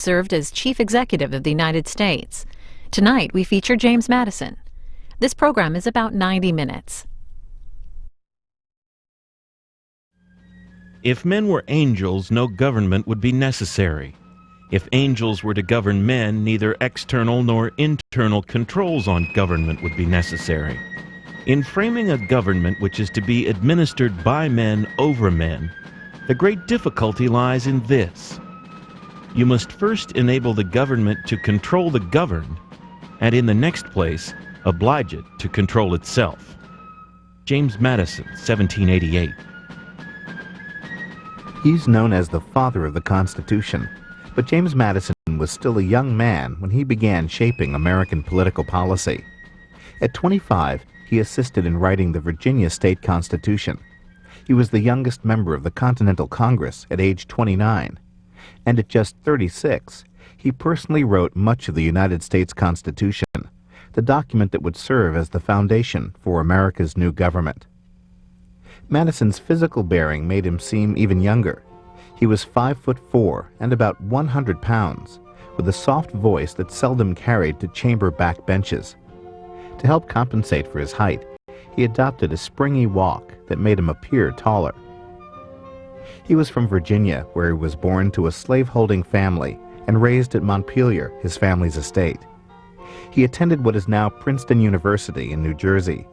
served as Chief Executive of the United States. Tonight, we feature James Madison. This program is about 90 minutes. If men were angels, no government would be necessary. If angels were to govern men, neither external nor internal controls on government would be necessary. In framing a government which is to be administered by men over men, the great difficulty lies in this. You must first enable the government to control the governed, and in the next place, oblige it to control itself. James Madison, 1788. He's known as the father of the Constitution, but James Madison was still a young man when he began shaping American political policy. At 25, he assisted in writing the Virginia State Constitution. He was the youngest member of the Continental Congress at age 29, and at just 36, he personally wrote much of the United States Constitution, the document that would serve as the foundation for America's new government. Madison's physical bearing made him seem even younger. He was 5'4" and about 100 pounds, with a soft voice that seldom carried to chamber back benches. To help compensate for his height, he adopted a springy walk that made him appear taller. He was from Virginia, where he was born to a slaveholding family and raised at Montpelier, his family's estate. He attended what is now Princeton University in New Jersey,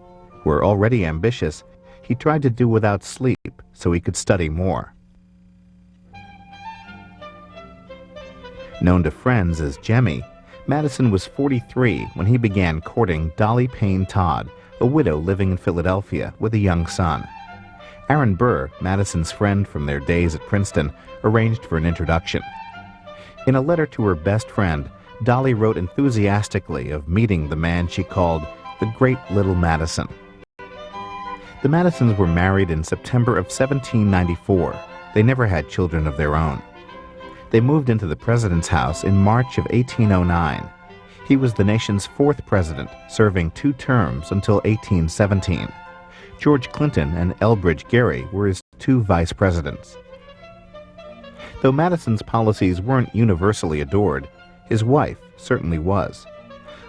where, already ambitious, he tried to do without sleep so he could study more. Known to friends as Jemmy, Madison was 43 when he began courting Dolly Payne Todd, a widow living in Philadelphia with a young son. Aaron Burr, Madison's friend from their days at Princeton, arranged for an introduction. In a letter to her best friend, Dolly wrote enthusiastically of meeting the man she called the Great Little Madison. The Madisons were married in September of 1794. They never had children of their own. They moved into the president's house in March of 1809. He was the nation's fourth president, serving 2 terms until 1817. George Clinton and Elbridge Gerry were his 2 vice presidents. Though Madison's policies weren't universally adored, his wife certainly was.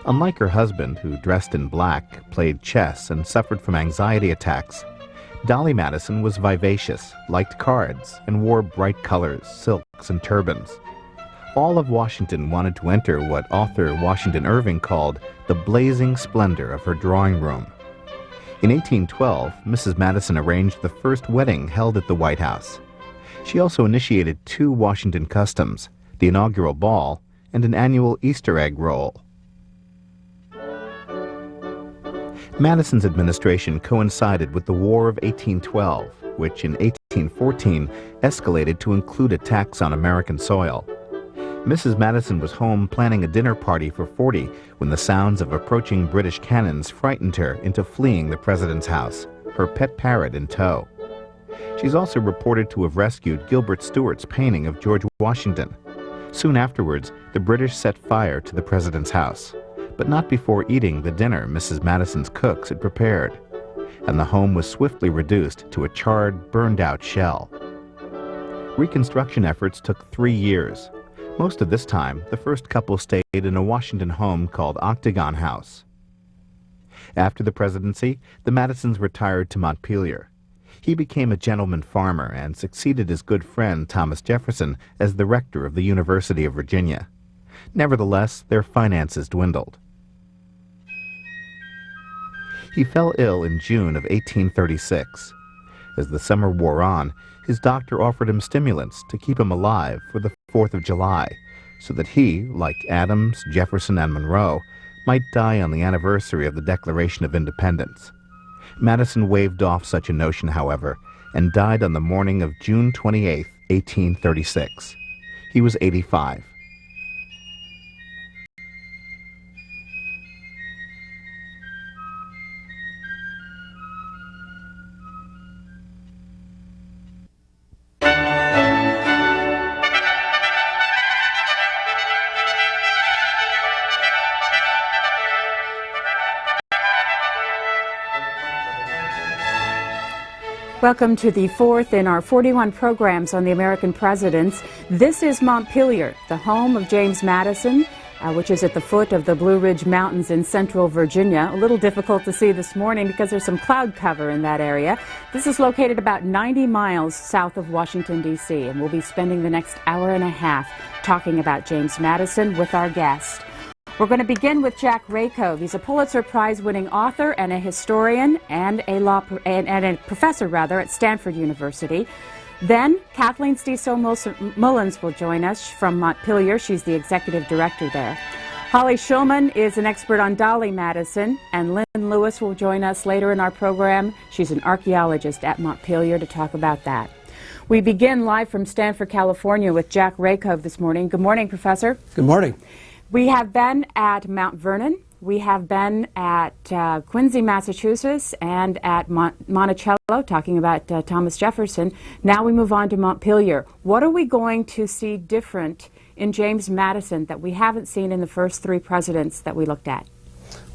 Unlike her husband, who dressed in black, played chess, and suffered from anxiety attacks, Dolly Madison was vivacious, liked cards, and wore bright colors, silks, and turbans. All of Washington wanted to enter what author Washington Irving called the blazing splendor of her drawing room. In 1812, Mrs. Madison arranged the first wedding held at the White House. She also initiated 2 Washington customs, the inaugural ball and an annual Easter egg roll. Madison's administration coincided with the War of 1812, which in 1814 escalated to include attacks on American soil. Mrs. Madison was home planning a dinner party for 40 when the sounds of approaching British cannons frightened her into fleeing the president's house, her pet parrot in tow. She's also reported to have rescued Gilbert Stuart's painting of George Washington. Soon afterwards, the British set fire to the president's house, but not before eating the dinner Mrs. Madison's cooks had prepared, and the home was swiftly reduced to a charred, burned-out shell. Reconstruction efforts took 3 years. Most of this time, the first couple stayed in a Washington home called Octagon House. After the presidency, the Madisons retired to Montpelier. He became a gentleman farmer and succeeded his good friend Thomas Jefferson as the rector of the University of Virginia. Nevertheless, their finances dwindled. He fell ill in June of 1836. As the summer wore on, his doctor offered him stimulants to keep him alive for the 4th of July, so that he, like Adams, Jefferson, and Monroe, might die on the anniversary of the Declaration of Independence. Madison waved off such a notion, however, and died on the morning of June 28, 1836. He was 85. Welcome to the fourth in our 41 programs on the American presidents. This is Montpelier, the home of James Madison, which is at the foot of the Blue Ridge Mountains in central Virginia. A little difficult to see this morning because there's some cloud cover in that area. This is located about 90 miles south of Washington, D.C., and we'll be spending the next hour and a half talking about James Madison with our guest. We're going to begin with Jack Rakove. He's a Pulitzer Prize-winning author and a historian and a professor at Stanford University. Then Kathleen Steeso-Mullins will join us from Montpelier. She's the executive director there. Holly Shulman is an expert on Dolly Madison, and Lynn Lewis will join us later in our program. She's an archaeologist at Montpelier to talk about that. We begin live from Stanford, California with Jack Rakove this morning. Good morning, Professor. Good morning. We have been at Mount Vernon, we have been at Quincy, Massachusetts, and at Monticello, talking about Thomas Jefferson. Now we move on to Montpelier. What are we going to see different in James Madison that we haven't seen in the first three presidents that we looked at?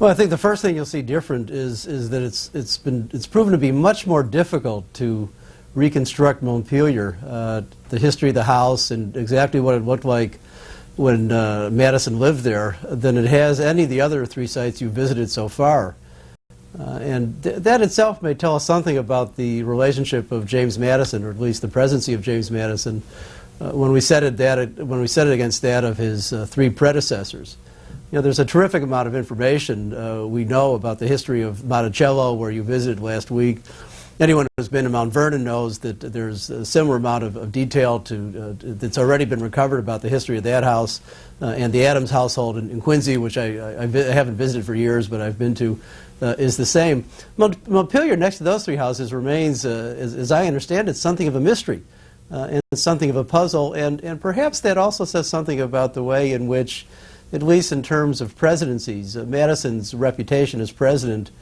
Well, I think the first thing you'll see different is that it's proven to be much more difficult to reconstruct Montpelier, the history of the house and exactly what it looked like when Madison lived there, than it has any of the other three sites you've visited so far. And that itself may tell us something about the relationship of James Madison, or at least the presidency of James Madison, when we set it against that of his three predecessors. You know, there's a terrific amount of information we know about the history of Monticello, where you visited last week. Anyone who's been to Mount Vernon knows that there's a similar amount of detail that's already been recovered about the history of that house and the Adams household in Quincy, which I haven't visited for years, but I've been to, is the same. Montpelier, next to those three houses, remains, as I understand it, something of a mystery and something of a puzzle, and perhaps that also says something about the way in which, at least in terms of presidencies, Madison's reputation as president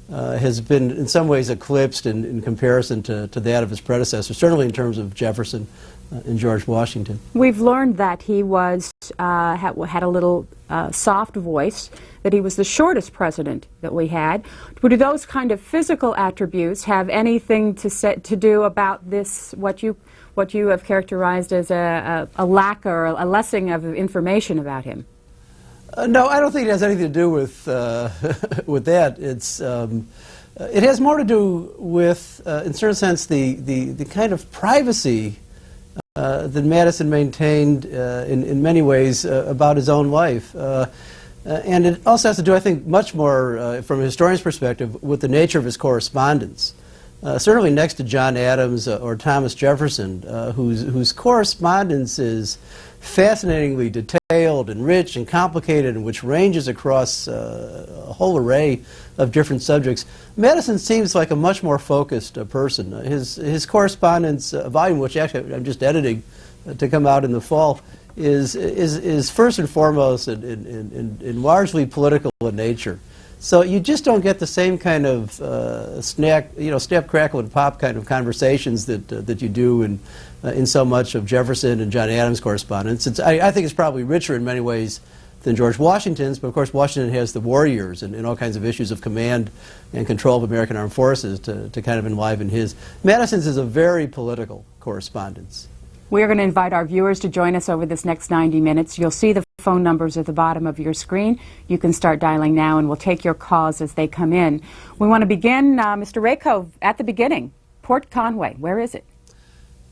has been in some ways eclipsed in comparison to that of his predecessors, certainly in terms of Jefferson and George Washington. We've learned that he was had a little soft voice, that he was the shortest president that we had. Do those kind of physical attributes have anything to do about this, what you have characterized as a lack or a lessening of information about him? No, I don't think it has anything to do with with that. It has more to do with, in a certain sense, the kind of privacy that Madison maintained in many ways about his own life. And it also has to do, I think, much more, from a historian's perspective, with the nature of his correspondence. Certainly next to John Adams or Thomas Jefferson, whose correspondence is fascinatingly detailed and rich and complicated, and which ranges across a whole array of different subjects. Madison seems like a much more focused person. His correspondence volume, which actually I'm just editing to come out in the fall, is first and foremost in largely political in nature. So you just don't get the same kind of snap, crackle, and pop kind of conversations that you do in so much of Jefferson and John Adams' correspondence. I think it's probably richer in many ways than George Washington's, but of course Washington has the war years and all kinds of issues of command and control of American armed forces to kind of enliven his. Madison's is a very political correspondence. We're going to invite our viewers to join us over this next 90 minutes. You'll see the phone numbers at the bottom of your screen. You can start dialing now, and we'll take your calls as they come in. We want to begin, Mr. Rakove, at the beginning. Port Conway, where is it?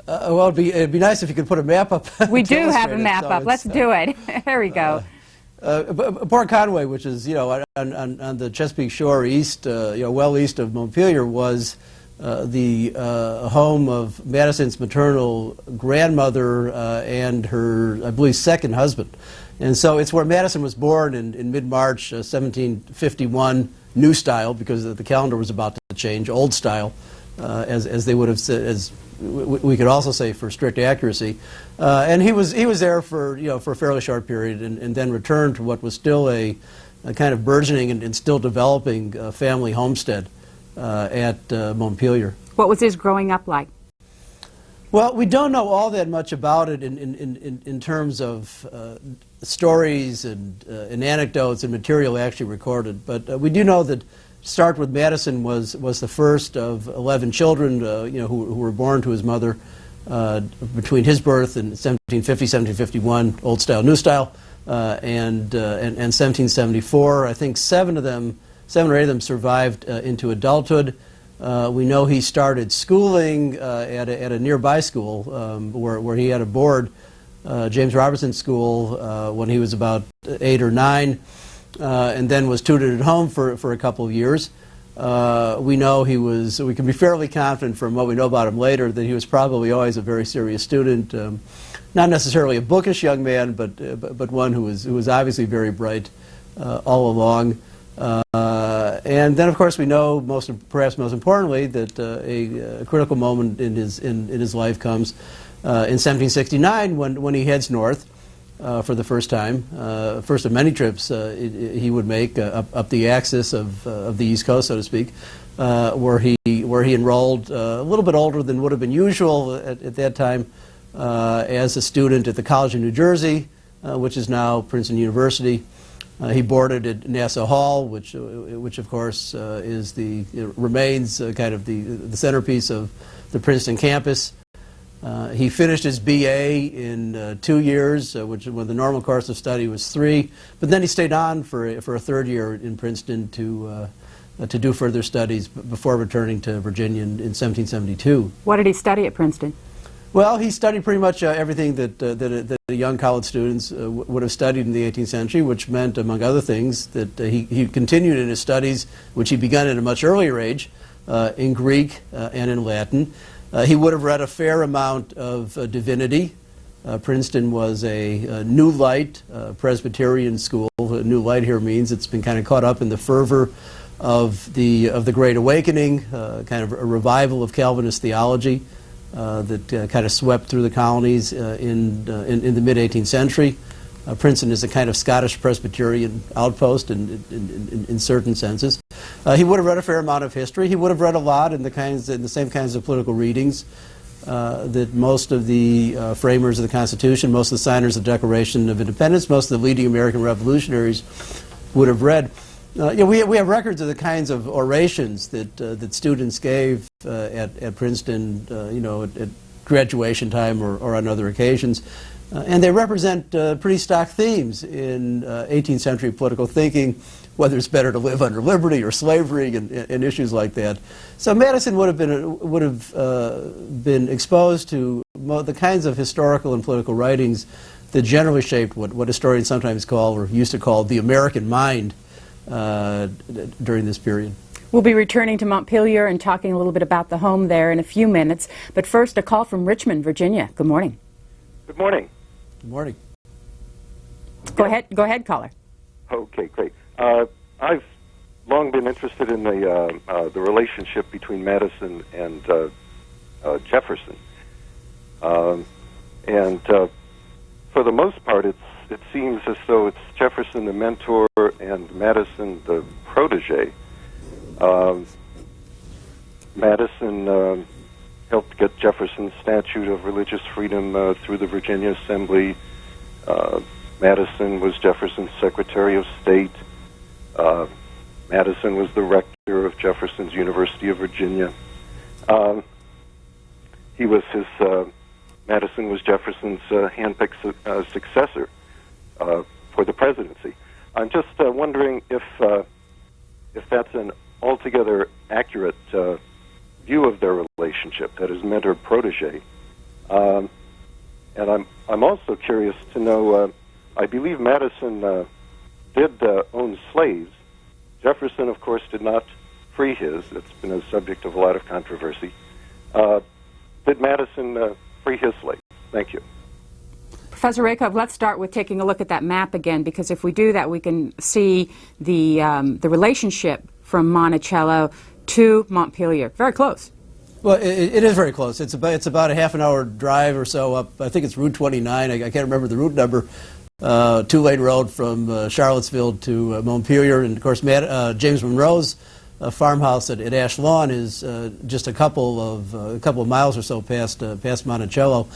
Well, it'd be nice if you could put a map up. We do have a map up. Let's do it. There we go. Port Conway, which is on the Chesapeake shore east, well east of Montpelier, was the home of Madison's maternal grandmother and her, I believe, second husband. And so it's where Madison was born in mid-March 1751, new style, because the calendar was about to change, old style, as they would have said, as we could also say for strict accuracy. And he was there for a fairly short period, and then returned to what was still a kind of burgeoning and still developing family homestead at Montpelier. What was his growing up like? Well, we don't know all that much about it in terms of stories and anecdotes and material actually recorded, but we do know that start with Madison was the first of 11 children, who were born to his mother between his birth in 1750, 1751, Old Style, New Style, and 1774. I think 7 or 8 of them survived into adulthood. We know he started schooling at a nearby school where he had a board, James Robertson School, when he was about 8 or 9, and then was tutored at home for a couple of years. We know we can be fairly confident from what we know about him later that he was probably always a very serious student, not necessarily a bookish young man, but one who was obviously very bright all along. And then, of course, we know perhaps most importantly that a critical moment in his life comes in 1769 when he heads north for the first time, first of many trips he would make up the axis of the East Coast, so to speak, where he enrolled a little bit older than would have been usual at that time as a student at the College of New Jersey, which is now Princeton University. He boarded at Nassau Hall, which of course remains kind of the centerpiece of the Princeton campus. He finished his BA in 2 years, when the normal course of study was 3. But then he stayed on for a third year in Princeton to do further studies before returning to Virginia in 1772. What did he study at Princeton? Well, he studied pretty much everything that the young college students would have studied in the 18th century, which meant, among other things, that he continued in his studies, which he began at a much earlier age, in Greek and in Latin. He would have read a fair amount of divinity. Princeton was a New Light Presbyterian school. New Light here means it's been kind of caught up in the fervor of the Great Awakening, kind of a revival of Calvinist theology that kind of swept through the colonies in the mid-18th century. Princeton is a kind of Scottish Presbyterian outpost in certain senses. He would have read a fair amount of history. He would have read a lot in the same kinds of political readings that most of the framers of the Constitution, most of the signers of the Declaration of Independence, most of the leading American revolutionaries would have read. We have records of the kinds of orations that students gave at Princeton, at graduation time or on other occasions. And they represent pretty stock themes in 18th century political thinking, whether it's better to live under liberty or slavery and issues like that. So Madison would have been exposed to the kinds of historical and political writings that generally shaped what historians sometimes call, or used to call, the American mind during this period. We'll be returning to Montpelier and talking a little bit about the home there in a few minutes. But first, a call from Richmond, Virginia. Good morning. Good morning. Good morning. Go ahead, caller. Okay, great. I've long been interested in the relationship between Madison and Jefferson, and for the most part, it seems as though it's Jefferson the mentor and Madison the protege. Madison helped get Jefferson's Statute of Religious Freedom through the Virginia Assembly. Madison was Jefferson's Secretary of State. Madison was the rector of Jefferson's University of Virginia. Madison was Jefferson's handpicked successor for the presidency. I'm just wondering if that's an altogether accurate view of their relationship, that is mentor-protege. And I'm also curious to know, I believe Madison did own slaves. Jefferson, of course, did not free his. It's been a subject of a lot of controversy. Did Madison free his slaves? Thank you. Professor Rakov, let's start with taking a look at that map again, because if we do that, we can see the relationship from Monticello to Montpelier. Very close. Well, it is very close. It's about a half-an-hour drive or so up. I think it's Route 29. I can't remember the route number. Two-lane road from Charlottesville to Montpelier, and of course, James Monroe's farmhouse at Ash Lawn is just a couple of miles or so past Monticello.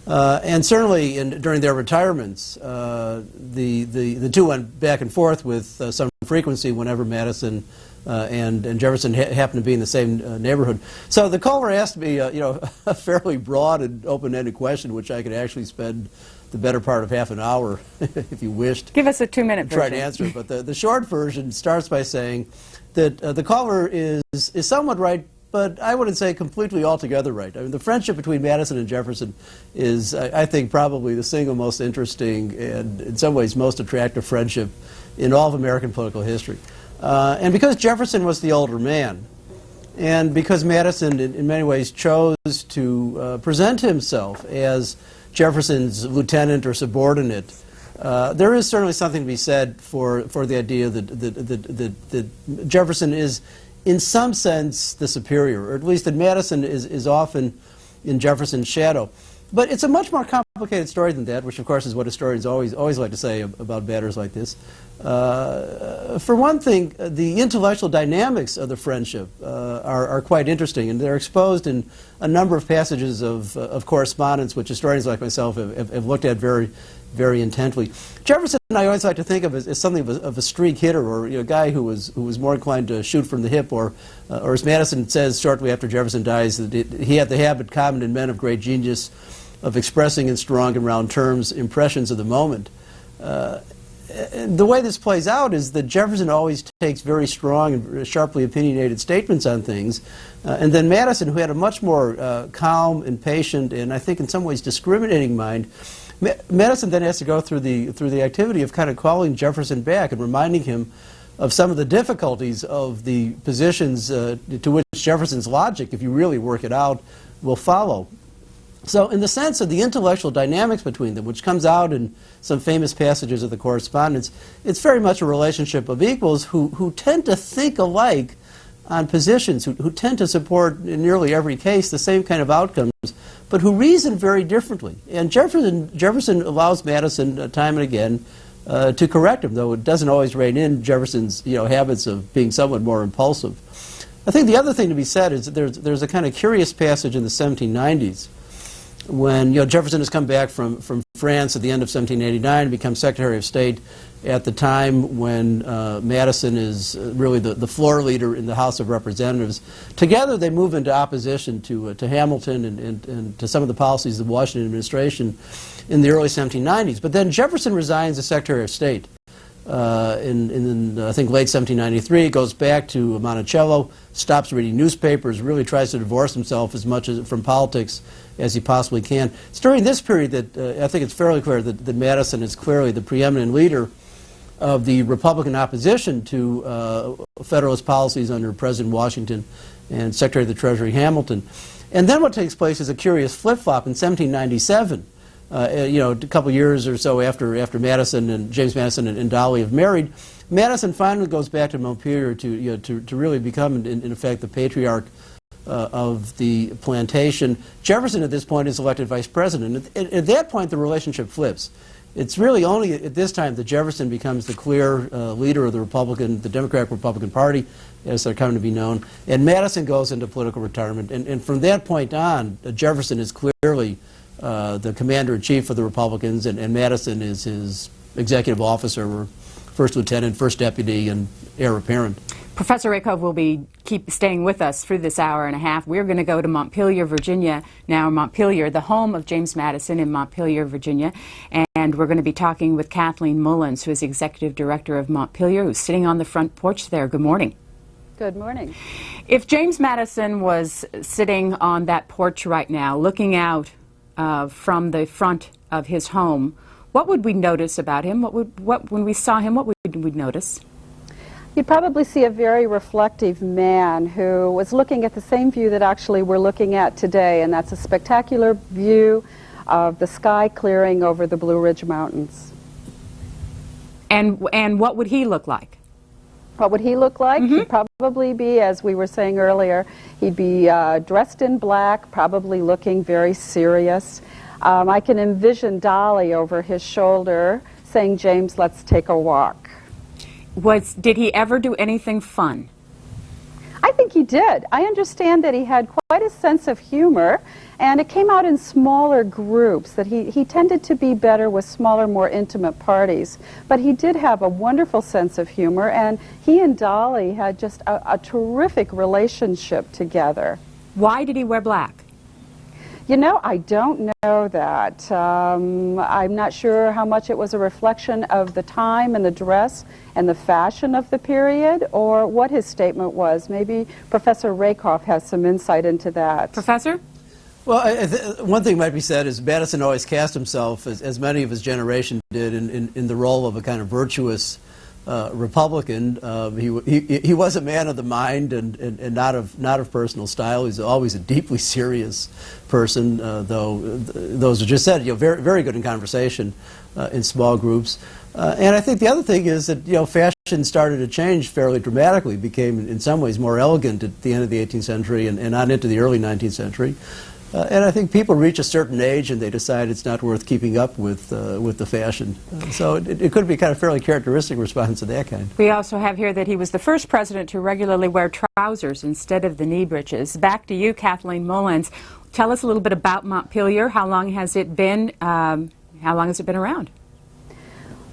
And certainly during their retirements, the two went back and forth with some frequency whenever Madison and Jefferson happened to be in the same neighborhood. So the caller asked me, a fairly broad and open-ended question, which I could actually spend the better part of half an hour, if you wished. Give us a 2-minute version. Try to answer it. But the short version starts by saying that the caller is somewhat right, but I wouldn't say completely altogether right. I mean, the friendship between Madison and Jefferson is, I think, probably the single most interesting and, in some ways, most attractive friendship in all of American political history. And because Jefferson was the older man, and because Madison, in many ways, chose to present himself as Jefferson's lieutenant or subordinate, there is certainly something to be said for the idea that Jefferson is, in some sense, the superior, or at least that Madison is often in Jefferson's shadow. But it's a much more complicated story than that, which, of course, is what historians always like to say about matters like this. For one thing, the intellectual dynamics of the friendship are quite interesting, and they're exposed in a number of passages of correspondence, which historians like myself have looked at very, very intently. Jefferson, I always like to think of as something of a streak hitter, or a guy who was more inclined to shoot from the hip, or as Madison says shortly after Jefferson dies, that he had the habit common in men of great genius of expressing in strong and round terms impressions of the moment. The way this plays out is that Jefferson always takes very strong and sharply opinionated statements on things, and then Madison, who had a much more calm and patient and, I think, in some ways discriminating mind, Madison then has to go through the activity of kind of calling Jefferson back and reminding him of some of the difficulties of the positions to which Jefferson's logic, if you really work it out, will follow. So in the sense of the intellectual dynamics between them, which comes out in some famous passages of the correspondence, it's very much a relationship of equals who tend to think alike on positions, who tend to support in nearly every case the same kind of outcomes, but who reason very differently. And Jefferson allows Madison time and again to correct him, though it doesn't always rein in Jefferson's habits of being somewhat more impulsive. I think the other thing to be said is that there's a kind of curious passage in the 1790s when Jefferson has come back from France at the end of 1789 and becomes Secretary of State at the time when Madison is really the floor leader in the House of Representatives. Together they move into opposition to Hamilton and to some of the policies of the Washington administration in the early 1790s. But then Jefferson resigns as Secretary of State in I think, late 1793, goes back to Monticello, stops reading newspapers, really tries to divorce himself as much from politics as he possibly can. It's during this period that I think it's fairly clear that Madison is clearly the preeminent leader of the Republican opposition to Federalist policies under President Washington and Secretary of the Treasury Hamilton. And then what takes place is a curious flip-flop in 1797. A couple years or so after Madison and James Madison and Dolly have married, Madison finally goes back to Montpelier to really become, in effect, the patriarch of the plantation. Jefferson, at this point, is elected vice president. At that point, the relationship flips. It's really only at this time that Jefferson becomes the clear leader of the Democratic Republican Party, as they're coming to be known, and Madison goes into political retirement. And from that point on, Jefferson is clearly the commander-in-chief for the Republicans, and Madison is his executive officer, or first lieutenant, first deputy, and heir apparent. Professor Rakoff will keep staying with us through this hour and a half. We're going to go to Montpelier, Virginia now. Montpelier, the home of James Madison in Montpelier, Virginia. And we're going to be talking with Kathleen Mullins, who is executive director of Montpelier, who's sitting on the front porch there. Good morning. Good morning. If James Madison was sitting on that porch right now, looking out from the front of his home, what would we notice about him? When we saw him, what would we notice? You'd probably see a very reflective man who was looking at the same view that actually we're looking at today, and that's a spectacular view of the sky clearing over the Blue Ridge Mountains. And what would he look like? What would he look like? Mm-hmm. He'd probably be, as we were saying earlier, he'd be dressed in black, probably looking very serious. I can envision Dolly over his shoulder saying, "James, let's take a walk." Did he ever do anything fun? I think he did. I understand that he had quite a a sense of humor, and it came out in smaller groups, that he tended to be better with smaller, more intimate parties. But he did have a wonderful sense of humor, and he and Dolly had just a terrific relationship together. Why did he wear black? You know, I don't know that. I'm not sure how much it was a reflection of the time and the dress and the fashion of the period, or what his statement was. Maybe Professor Rakoff has some insight into that. Professor? Well, one thing might be said is Madison always cast himself, as many of his generation did, in the role of a kind of virtuous Republican. He was a man of the mind and not of personal style. He's always a deeply serious person, though those who just said, very, very good in conversation in small groups. And I think the other thing is that fashion started to change fairly dramatically, became in some ways more elegant at the end of the 18th century and on into the early 19th century. And I think people reach a certain age and they decide it's not worth keeping up with the fashion. So it could be kind of fairly characteristic response to that kind. We also have here that he was the first president to regularly wear trousers instead of the knee breeches. Back to you, Kathleen Mullins. Tell us a little bit about Montpelier. How long has it been? How long has it been around?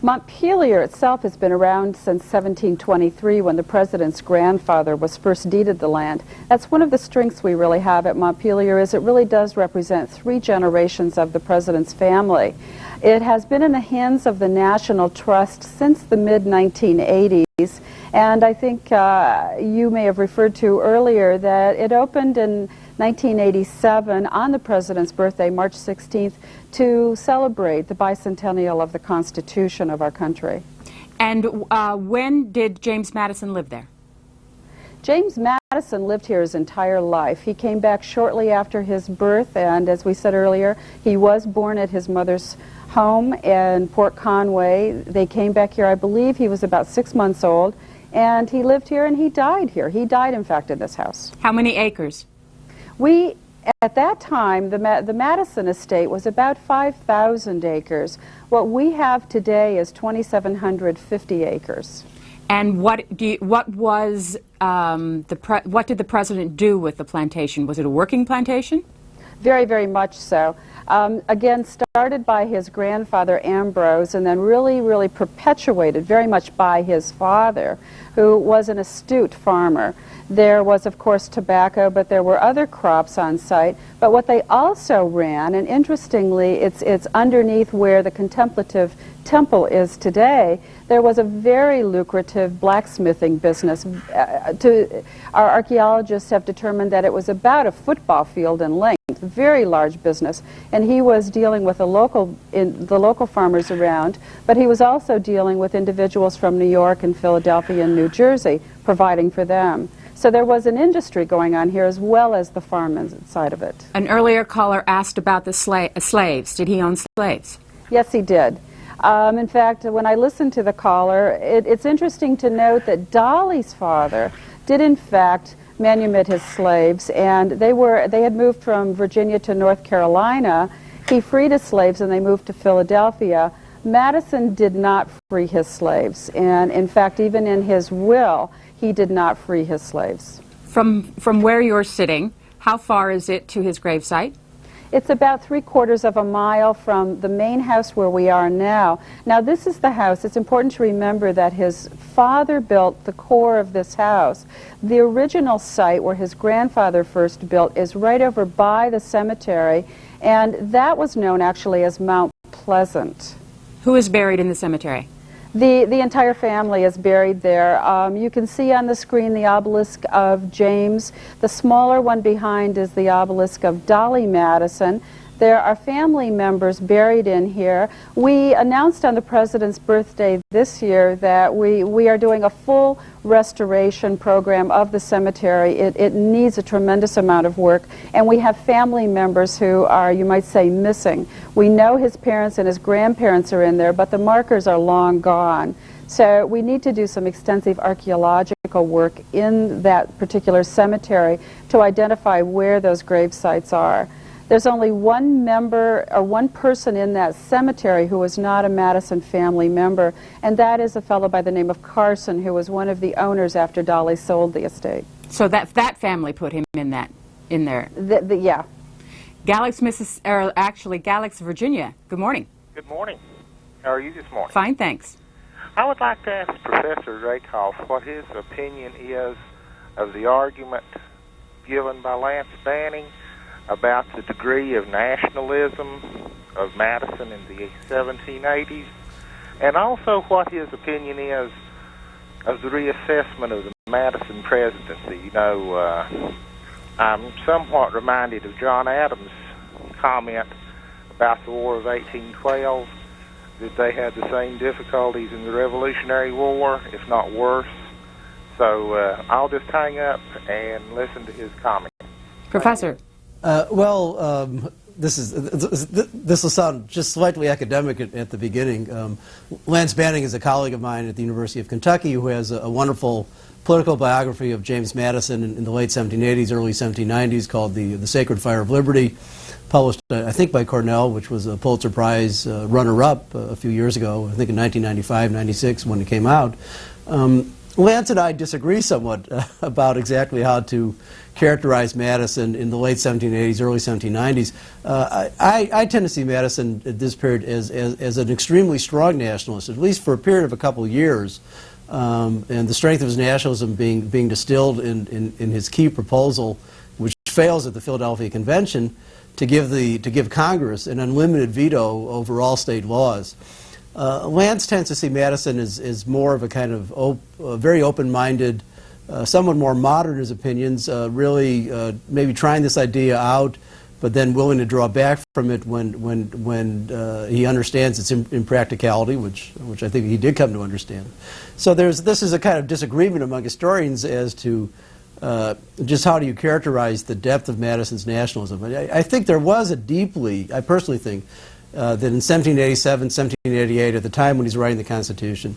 Montpelier itself has been around since 1723, when the president's grandfather was first deeded the land. That's one of the strengths we really have at Montpelier, is it really does represent 3 generations of the president's family. It has been in the hands of the National Trust since the mid-1980s, and I think you may have referred to earlier that it opened in 1987 on the president's birthday, March 16th, to celebrate the bicentennial of the Constitution of our country. And when did James Madison live there? James Madison lived here his entire life. He came back shortly after his birth, and as we said earlier, he was born at his mother's home in Port Conway. They came back here, I believe he was about 6 months old, and he lived here and he died here. He died, in fact, in this house. How many acres? At that time, the Madison estate was about 5,000 acres. What we have today is 2,750 acres. And what did the president do with the plantation? Was it a working plantation? Very, very much so. Again, started by his grandfather Ambrose, and then really, really perpetuated very much by his father, who was an astute farmer. There was, of course, tobacco, but there were other crops on site. But what they also ran, and interestingly, it's underneath where the contemplative temple is today, there was a very lucrative blacksmithing business. Our archaeologists have determined that it was about a football field in length, very large business, and he was dealing with the local farmers around, but he was also dealing with individuals from New York and Philadelphia and New Jersey, providing for them. So there was an industry going on here as well as the farm side of it. An earlier caller asked about the slaves. Did he own slaves? Yes, he did. In fact, when I listened to the caller, it's interesting to note that Dolly's father did in fact manumit his slaves, and they had moved from Virginia to North Carolina. He freed his slaves and they moved to Philadelphia. Madison did not free his slaves, and in fact, even in his will, he did not free his slaves. From where you're sitting, how far is it to his gravesite? It's about 3/4 of a mile from the main house where we are now. Now, this is the house. It's important to remember that his father built the core of this house. The original site where his grandfather first built is right over by the cemetery, and that was known actually as Mount Pleasant. Who is buried in the cemetery? The entire family is buried there. You can see on the screen the obelisk of James. The smaller one behind is the obelisk of Dolly Madison. There are family members buried in here. We announced on the President's birthday this year that we are doing a full restoration program of the cemetery. It needs a tremendous amount of work, and we have family members who are, you might say, missing. We know his parents and his grandparents are in there, but the markers are long gone. So we need to do some extensive archaeological work in that particular cemetery to identify where those grave sites are. There's only one member or one person in that cemetery who was not a Madison family member, and that is a fellow by the name of Carson, who was one of the owners after Dolly sold the estate. So that family put him in that in there. Yeah. Galax, Galax, Virginia. Good morning. Good morning. How are you this morning? Fine, thanks. I would like to ask Professor Rakoff what his opinion is of the argument given by Lance Banning about the degree of nationalism of Madison in the 1780s, and also what his opinion is of the reassessment of the Madison presidency. You know, I'm somewhat reminded of John Adams' comment about the War of 1812, that they had the same difficulties in the Revolutionary War, if not worse. So I'll just hang up and listen to his comment. Professor. This will sound just slightly academic at the beginning. Lance Banning is a colleague of mine at the University of Kentucky who has a wonderful political biography of James Madison in the late 1780s, early 1790s, called The Sacred Fire of Liberty, published, I think, by Cornell, which was a Pulitzer Prize runner-up a few years ago, I think in 1995, 96, when it came out. Lance and I disagree somewhat about exactly how to characterize Madison in the late 1780s, early 1790s. I tend to see Madison at this period as an extremely strong nationalist, at least for a period of a couple of years. And the strength of his nationalism being distilled in his key proposal, which fails at the Philadelphia Convention, to give Congress an unlimited veto over all state laws. Lance tends to see Madison as more of a kind of very open-minded, somewhat more modern in his opinions, really maybe trying this idea out, but then willing to draw back from it when he understands its impracticality, which I think he did come to understand. So this is a kind of disagreement among historians as to just how do you characterize the depth of Madison's nationalism. I think there was I personally think, that in 1787, 1788, at the time when he's writing the Constitution,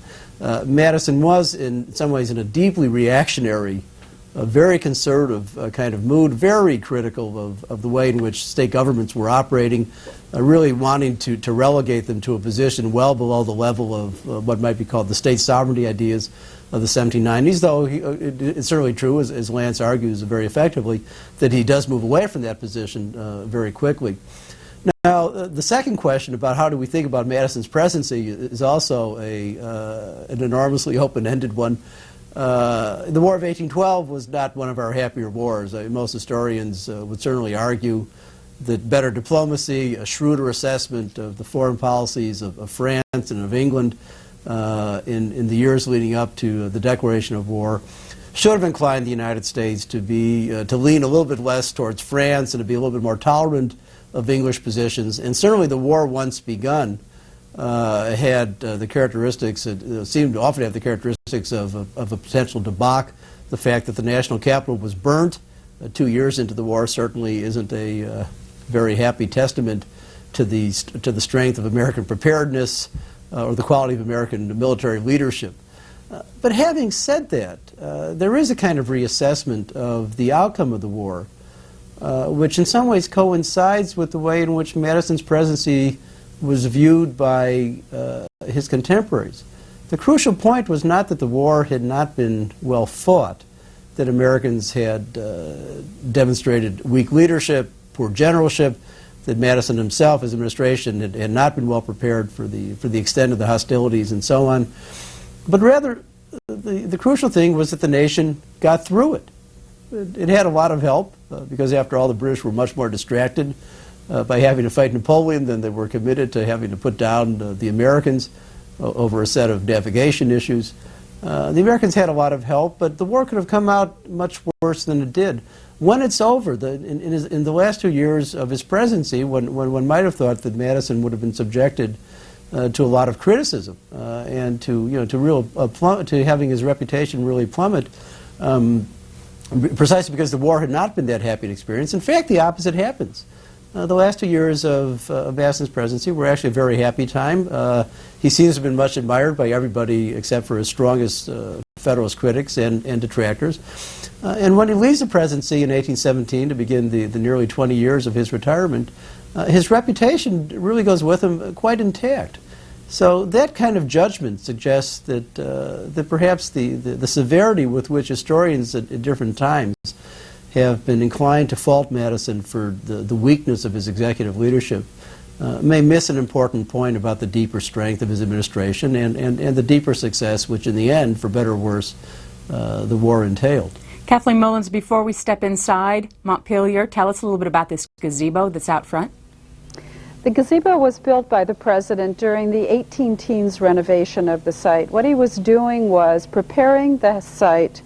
Madison was in some ways in a deeply reactionary, very conservative kind of mood, very critical of the way in which state governments were operating, really wanting to relegate them to a position well below the level of what might be called the state sovereignty ideas of the 1790s, though it's certainly true, as Lance argues very effectively, that he does move away from that position very quickly. Now, the second question about how do we think about Madison's presidency is also an enormously open-ended one. The War of 1812 was not one of our happier wars. Most historians would certainly argue that better diplomacy, a shrewder assessment of the foreign policies of France and of England in the years leading up to the declaration of war should have inclined the United States to lean a little bit less towards France and to be a little bit more tolerant of English positions. And certainly the war, once begun, had the characteristics, seemed to often have the characteristics of a potential debacle. The fact that the national capital was burnt 2 years into the war certainly isn't a very happy testament to the strength of American preparedness or the quality of American military leadership. But having said that, there is a kind of reassessment of the outcome of the war, which in some ways coincides with the way in which Madison's presidency was viewed by his contemporaries. The crucial point was not that the war had not been well fought, that Americans had demonstrated weak leadership, poor generalship, that Madison himself, his administration, had not been well prepared for the extent of the hostilities and so on. But rather, the crucial thing was that the nation got through it. It had a lot of help, because after all, the British were much more distracted by having to fight Napoleon than they were committed to having to put down the Americans over a set of navigation issues. The Americans had a lot of help, but the war could have come out much worse than it did. When it's over, in the last 2 years of his presidency, when one might have thought that Madison would have been subjected to a lot of criticism and to having his reputation really plummet, precisely because the war had not been that happy an experience. In fact, the opposite happens. The last 2 years of Madison's presidency were actually a very happy time. He seems to have been much admired by everybody except for his strongest Federalist critics and detractors. And when he leaves the presidency in 1817 to begin the nearly 20 years of his retirement, his reputation really goes with him quite intact. So that kind of judgment suggests that perhaps the severity with which historians at different times have been inclined to fault Madison for the weakness of his executive leadership may miss an important point about the deeper strength of his administration and the deeper success which in the end, for better or worse, the war entailed. Kathleen Mullins, before we step inside Montpelier, tell us a little bit about this gazebo that's out front. The gazebo was built by the president during the 18-teens renovation of the site. What he was doing was preparing the site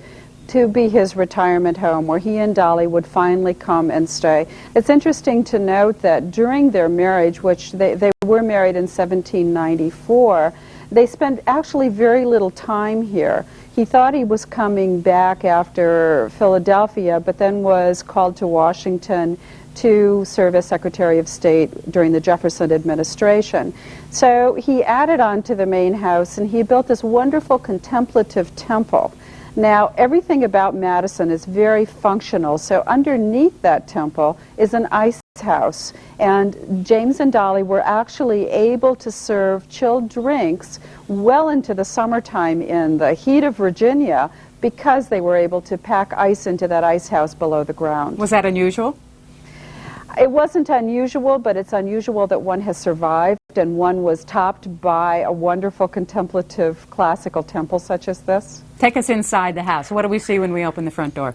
to be his retirement home, where he and Dolly would finally come and stay. It's interesting to note that during their marriage, which they were married in 1794, they spent actually very little time here. He thought he was coming back after Philadelphia, but then was called to Washington to serve as Secretary of State during the Jefferson administration. So he added on to the main house, and he built this wonderful contemplative temple. Now, everything about Madison is very functional, so underneath that temple is an ice house, and James and Dolly were actually able to serve chilled drinks well into the summertime in the heat of Virginia because they were able to pack ice into that ice house below the ground. Was that unusual? It wasn't unusual, but it's unusual that one has survived, and one was topped by a wonderful contemplative classical temple such as this. Take us inside the house. What do we see when we open the front door?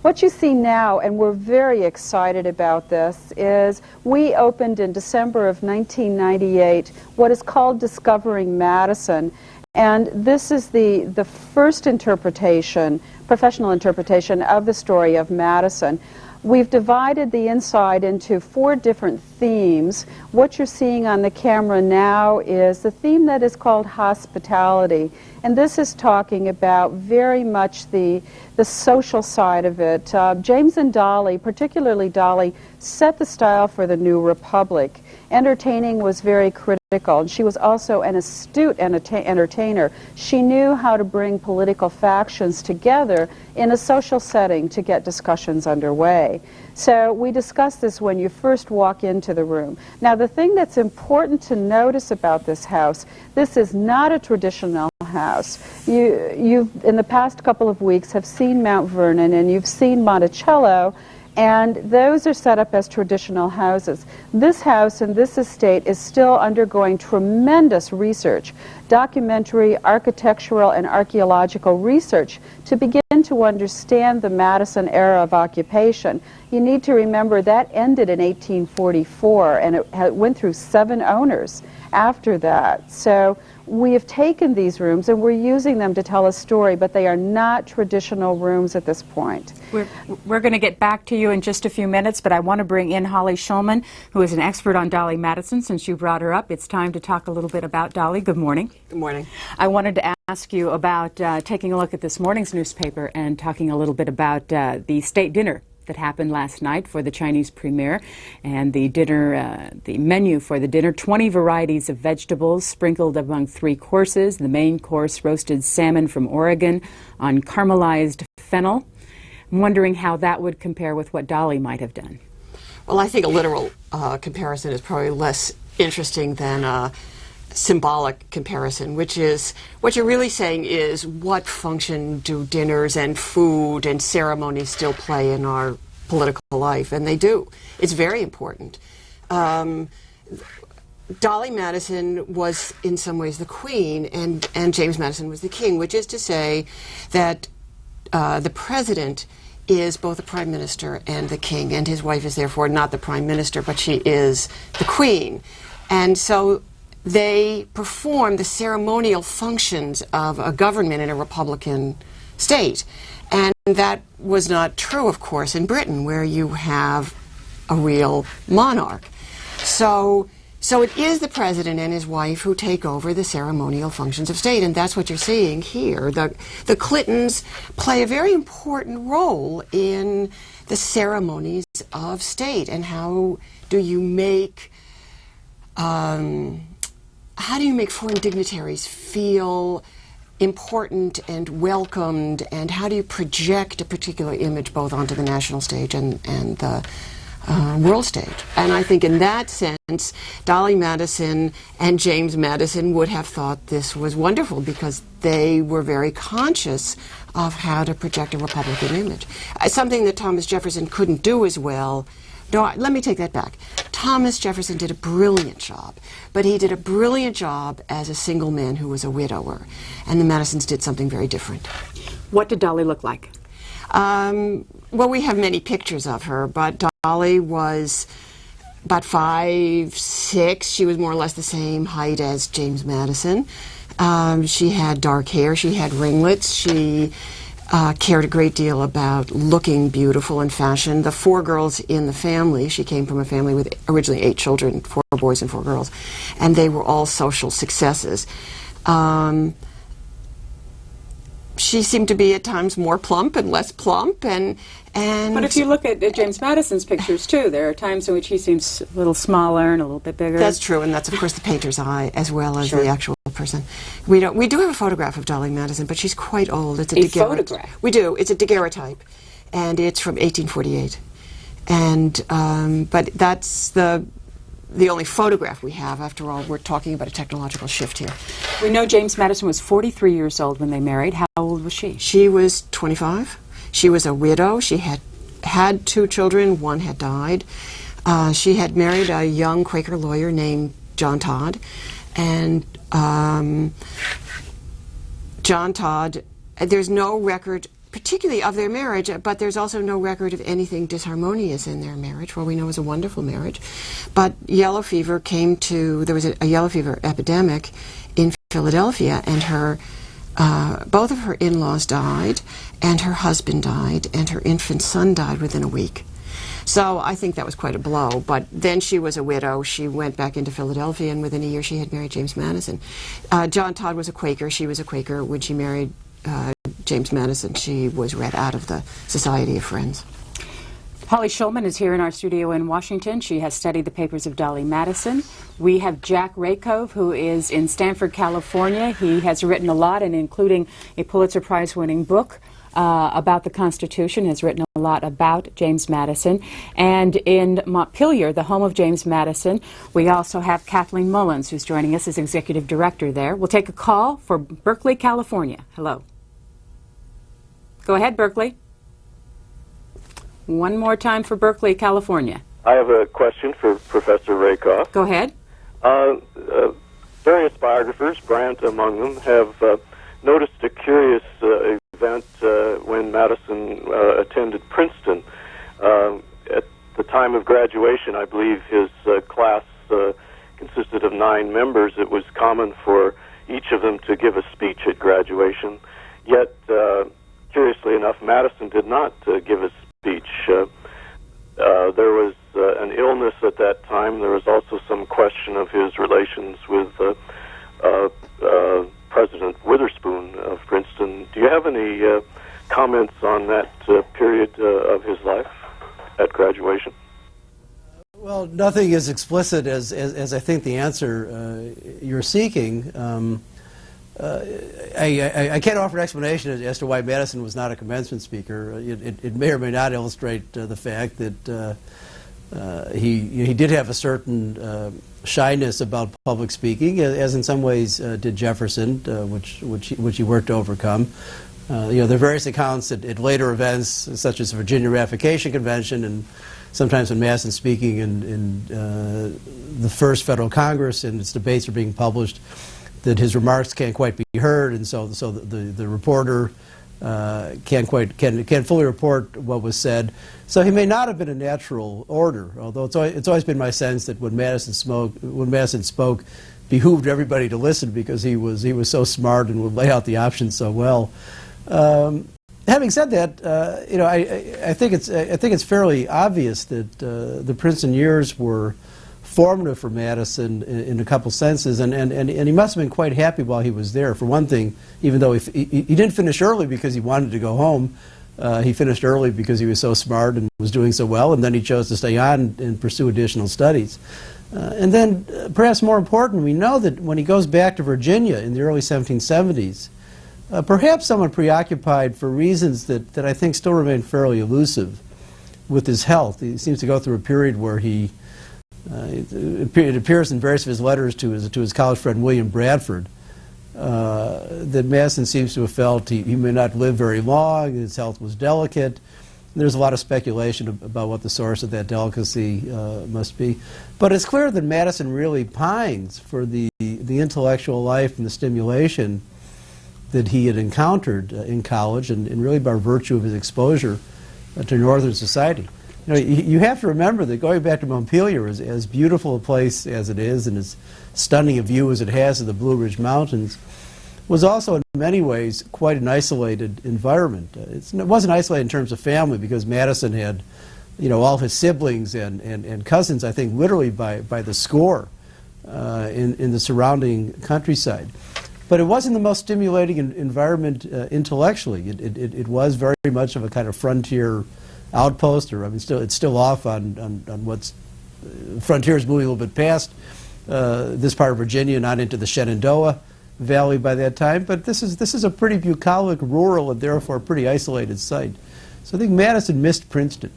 What you see now, and we're very excited about this, is we opened in December of 1998 what is called Discovering Madison. And this is the first interpretation, professional interpretation of the story of Madison. We've divided the inside into 4 different themes. What you're seeing on the camera now is the theme that is called hospitality. And this is talking about very much the social side of it. James and Dolly, particularly Dolly, set the style for the New Republic. Entertaining was very critical, and she was also an astute entertainer. She knew how to bring political factions together in a social setting to get discussions underway. So we discuss this when you first walk into the room. Now, the thing that's important to notice about this house, this is not a traditional house. You've in the past couple of weeks have seen Mount Vernon and you've seen Monticello, and those are set up as traditional houses. This house and this estate is still undergoing tremendous research, documentary, architectural, and archaeological research to begin to understand the Madison era of occupation. You need to remember that ended in 1844, and it went through 7 owners after that. So we have taken these rooms and we're using them to tell a story, but they are not traditional rooms at this point. We're going to get back to you in just a few minutes, but I want to bring in Holly Schulman, who is an expert on Dolly Madison. Since you brought her up, it's time to talk a little bit about Dolly. Good morning. Good morning. I wanted to ask you about taking a look at this morning's newspaper and talking a little bit about the state dinner that happened last night for the Chinese premier, and the dinner, the menu for the dinner, 20 varieties of vegetables sprinkled among 3 courses. The main course, roasted salmon from Oregon on caramelized fennel. I'm wondering how that would compare with what Dolly might have done. Well, I think a literal comparison is probably less interesting than a symbolic comparison, which is what you're really saying is what function do dinners and food and ceremonies still play in our political life, and they do. It's very important. Dolly Madison was in some ways the queen, and James Madison was the king, which is to say that the president is both the prime minister and the king, and his wife is therefore not the prime minister, but she is the queen. And so they perform the ceremonial functions of a government in a Republican state. And that was not true, of course, in Britain, where you have a real monarch. So it is the president and his wife who take over the ceremonial functions of state, and that's what you're seeing here. The Clintons play a very important role in the ceremonies of state, and how do you make foreign dignitaries feel important and welcomed, and how do you project a particular image both onto the national stage and the world stage. And I think in that sense, Dolly Madison and James Madison would have thought this was wonderful because they were very conscious of how to project a Republican image. Something that Thomas Jefferson couldn't do as well. No, let me take that back. Thomas Jefferson did a brilliant job, but he did a brilliant job as a single man who was a widower. And the Madisons did something very different. What did Dolly look like? Well, we have many pictures of her, but Dolly was about 5'6". She was more or less the same height as James Madison. She had dark hair. She had ringlets. She cared a great deal about looking beautiful and fashion. The 4 girls in the family, she came from a family with originally 8 children, 4 boys and 4 girls, and they were all social successes. She seemed to be at times more plump and less plump, and But if you look at James Madison's pictures too, there are times in which he seems a little smaller and a little bit bigger. That's true, and that's of course the painter's eye as well as Sure. the actual person. We do have a photograph of Dolly Madison, but she's quite old. It's a photograph? We do. It's a daguerreotype, and it's from 1848. And but that's the only photograph we have. After all, we're talking about a technological shift here. We know James Madison was 43 years old when they married. How old was she? She was 25. She was a widow. She had 2 children. One had died. She had married a young Quaker lawyer named John Todd. And John Todd, there's no record particularly of their marriage, but there's also no record of anything disharmonious in their marriage. What we know is a wonderful marriage. But yellow fever there was a yellow fever epidemic in Philadelphia, and both of her in-laws died, and her husband died, and her infant son died within a week. So I think that was quite a blow. But then she was a widow. She went back into Philadelphia, and within a year she had married James Madison. John Todd was a Quaker. She was a Quaker. When she married James Madison, she was read out of the Society of Friends. Polly Schulman is here in our studio in Washington. She has studied the papers of Dolly Madison. We have Jack Rakove, who is in Stanford, California. He has written a lot, and including a Pulitzer Prize-winning book about the Constitution, has written a lot about James Madison. And in Montpelier, the home of James Madison, we also have Kathleen Mullins, who's joining us as executive director there. We'll take a call for Berkeley, California. Hello. Go ahead, Berkeley. One more time for Berkeley, California. I have a question for Professor Rakoff. Go ahead. Various biographers, Brandt among them, have noticed a curious event when Madison attended Princeton. At the time of graduation, I believe his class consisted of 9 members. It was common for each of them to give a speech at graduation. Yet, curiously enough, Madison did not give a speech. There was an illness at that time. There was also some question of his relations with President Witherspoon of Princeton. Do you have any comments on that period of his life at graduation? Well, nothing as explicit as I think the answer you're seeking. I can't offer an explanation as to why Madison was not a commencement speaker. It may or may not illustrate the fact that he did have a certain shyness about public speaking, as in some ways did Jefferson, which he worked to overcome. There are various accounts at later events, such as the Virginia Ratification Convention, and sometimes when Madison speaking in the first federal Congress and its debates are being published, that his remarks can't quite be heard, and so the reporter can't fully report what was said. So he may not have been a natural orator, although it's always been my sense that when Madison spoke, behooved everybody to listen because he was so smart and would lay out the options so well. Having said that, I think it's fairly obvious that the Princeton years were formative for Madison in a couple senses, and he must have been quite happy while he was there. For one thing, even though he didn't finish early because he wanted to go home, he finished early because he was so smart and was doing so well, and then he chose to stay on and pursue additional studies. And then, perhaps more important, we know that when he goes back to Virginia in the early 1770s, perhaps somewhat preoccupied for reasons that I think still remain fairly elusive, with his health. He seems to go through a period where it appears in various of his letters to his college friend William Bradford that Madison seems to have felt he may not live very long, his health was delicate. There's a lot of speculation about what the source of that delicacy must be. But it's clear that Madison really pines for the intellectual life and the stimulation that he had encountered in college, and really by virtue of his exposure to Northern society. You know, you have to remember that going back to Montpelier, as beautiful a place as it is and as stunning a view as it has of the Blue Ridge Mountains, was also in many ways quite an isolated environment. It wasn't isolated in terms of family, because Madison had, you know, all his siblings and cousins, I think, literally by the score in the surrounding countryside. But it wasn't the most stimulating environment intellectually. It was very much of a kind of frontier outpost, or I mean, it's still off on what's frontier is moving a little bit past this part of Virginia, not into the Shenandoah Valley by that time. But this is a pretty bucolic, rural, and therefore pretty isolated site. So I think Madison missed Princeton.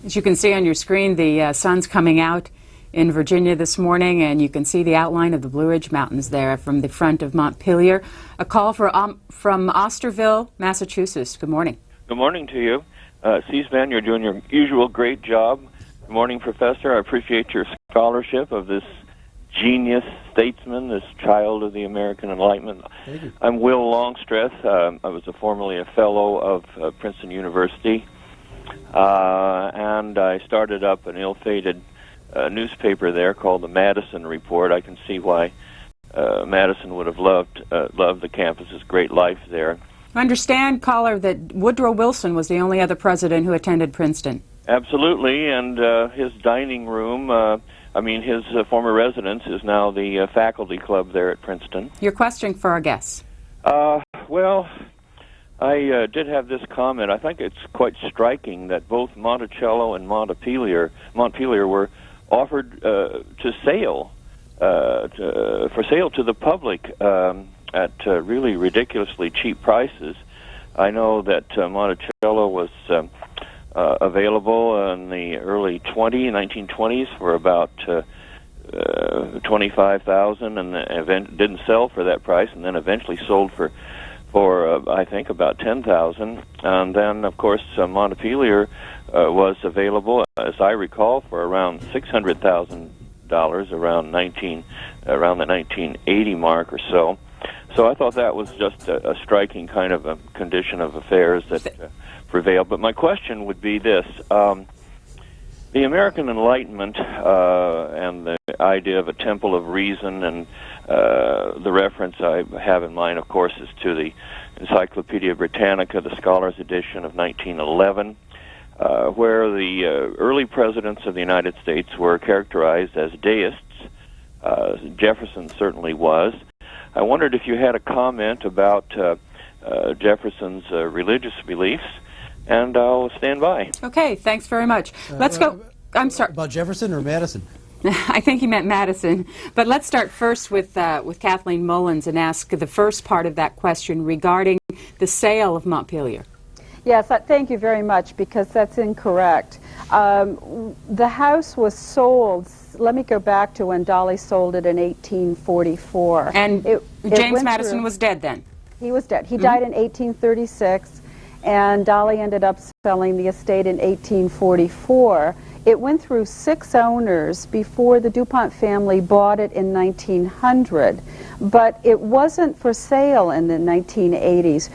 As you can see on your screen, the sun's coming out in Virginia this morning, and you can see the outline of the Blue Ridge Mountains there from the front of Montpelier. A call from Osterville, Massachusetts. Good morning. Good morning to you. C-SPAN, you're doing your usual great job. Good morning, Professor. I appreciate your scholarship of this genius statesman, this child of the American Enlightenment. Thank you. I'm Will Longstreth. I was formerly a fellow of Princeton University, and I started up an ill-fated newspaper there called the Madison Report. I can see why Madison would have loved the campus's great life there. I understand, caller, that Woodrow Wilson was the only other president who attended Princeton. Absolutely, and his dining room, his former residence is now the faculty club there at Princeton. Your question for our guests. Well, I did have this comment. I think it's quite striking that both Monticello and Montpelier were offered for sale to the public at really ridiculously cheap prices. I know that Monticello was available in the early 1920s for about $25,000, and didn't sell for that price, and then eventually sold for I think about $10,000. And then, of course, Montpelier was available, as I recall, for around $600,000 around the 1980 mark or so. So I thought that was just a striking kind of a condition of affairs that prevailed. But my question would be this. The American Enlightenment and the idea of a temple of reason, and the reference I have in mind, of course, is to the Encyclopedia Britannica, the Scholars Edition of 1911, where the early presidents of the United States were characterized as deists. Jefferson certainly was. I wondered if you had a comment about Jefferson's religious beliefs, and I'll stand by. Okay, thanks very much. Let's go. I'm sorry. About Jefferson or Madison? I think he meant Madison. But let's start first with Kathleen Mullins and ask the first part of that question regarding the sale of Montpelier. Yes, thank you very much, because that's incorrect. The house was sold. Let me go back to when Dolly sold it in 1844. And James Madison was dead then? He was dead. He died in 1836, and Dolly ended up selling the estate in 1844. It went through 6 owners before the DuPont family bought it in 1900, but it wasn't for sale in the 1980s.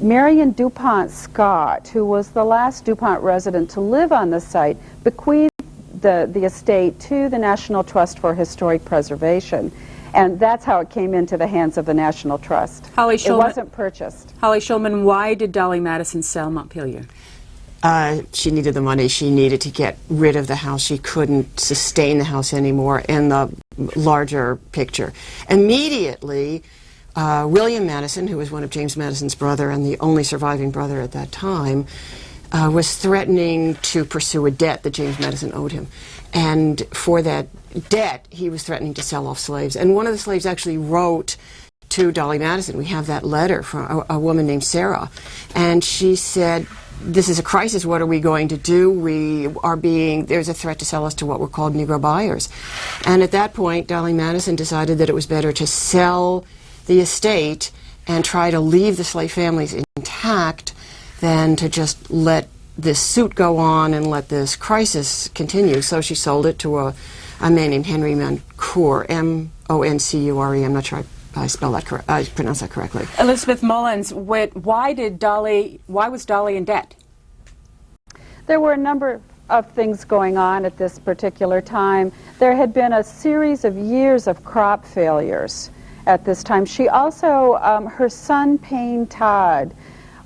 Marion DuPont Scott, who was the last DuPont resident to live on the site, bequeathed the estate to the National Trust for Historic Preservation. And that's how it came into the hands of the National Trust. Holly Shulman, it wasn't purchased. Holly Shulman, why did Dolly Madison sell Montpelier? She needed the money. She needed to get rid of the house. She couldn't sustain the house anymore in the larger picture. Immediately, William Madison, who was one of James Madison's brother and the only surviving brother at that time, was threatening to pursue a debt that James Madison owed him. And for that debt, he was threatening to sell off slaves. And one of the slaves actually wrote to Dolly Madison. We have that letter from a woman named Sarah. And she said, this is a crisis. What are we going to do? There's a threat to sell us to what were called Negro buyers. And at that point, Dolly Madison decided that it was better to sell the estate and try to leave the slave families intact than to just let this suit go on and let this crisis continue. So she sold it to a man named Henry Moncour, M-O-N-C-U-R-E. I'm not sure I pronounced that correctly. Elizabeth Mullins, why was Dolly in debt? There were a number of things going on at this particular time. There had been a series of years of crop failures at this time. She also, her son Payne Todd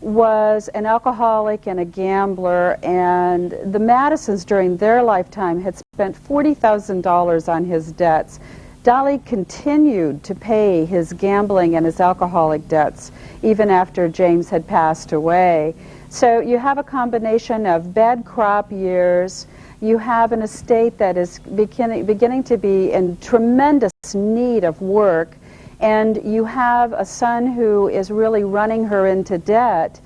was an alcoholic and a gambler, and the Madisons during their lifetime had spent $40,000 on his debts. Dolly continued to pay his gambling and his alcoholic debts even after James had passed away. So you have a combination of bad crop years, you have an estate that is beginning to be in tremendous need of work, and you have a son who is really running her into debt,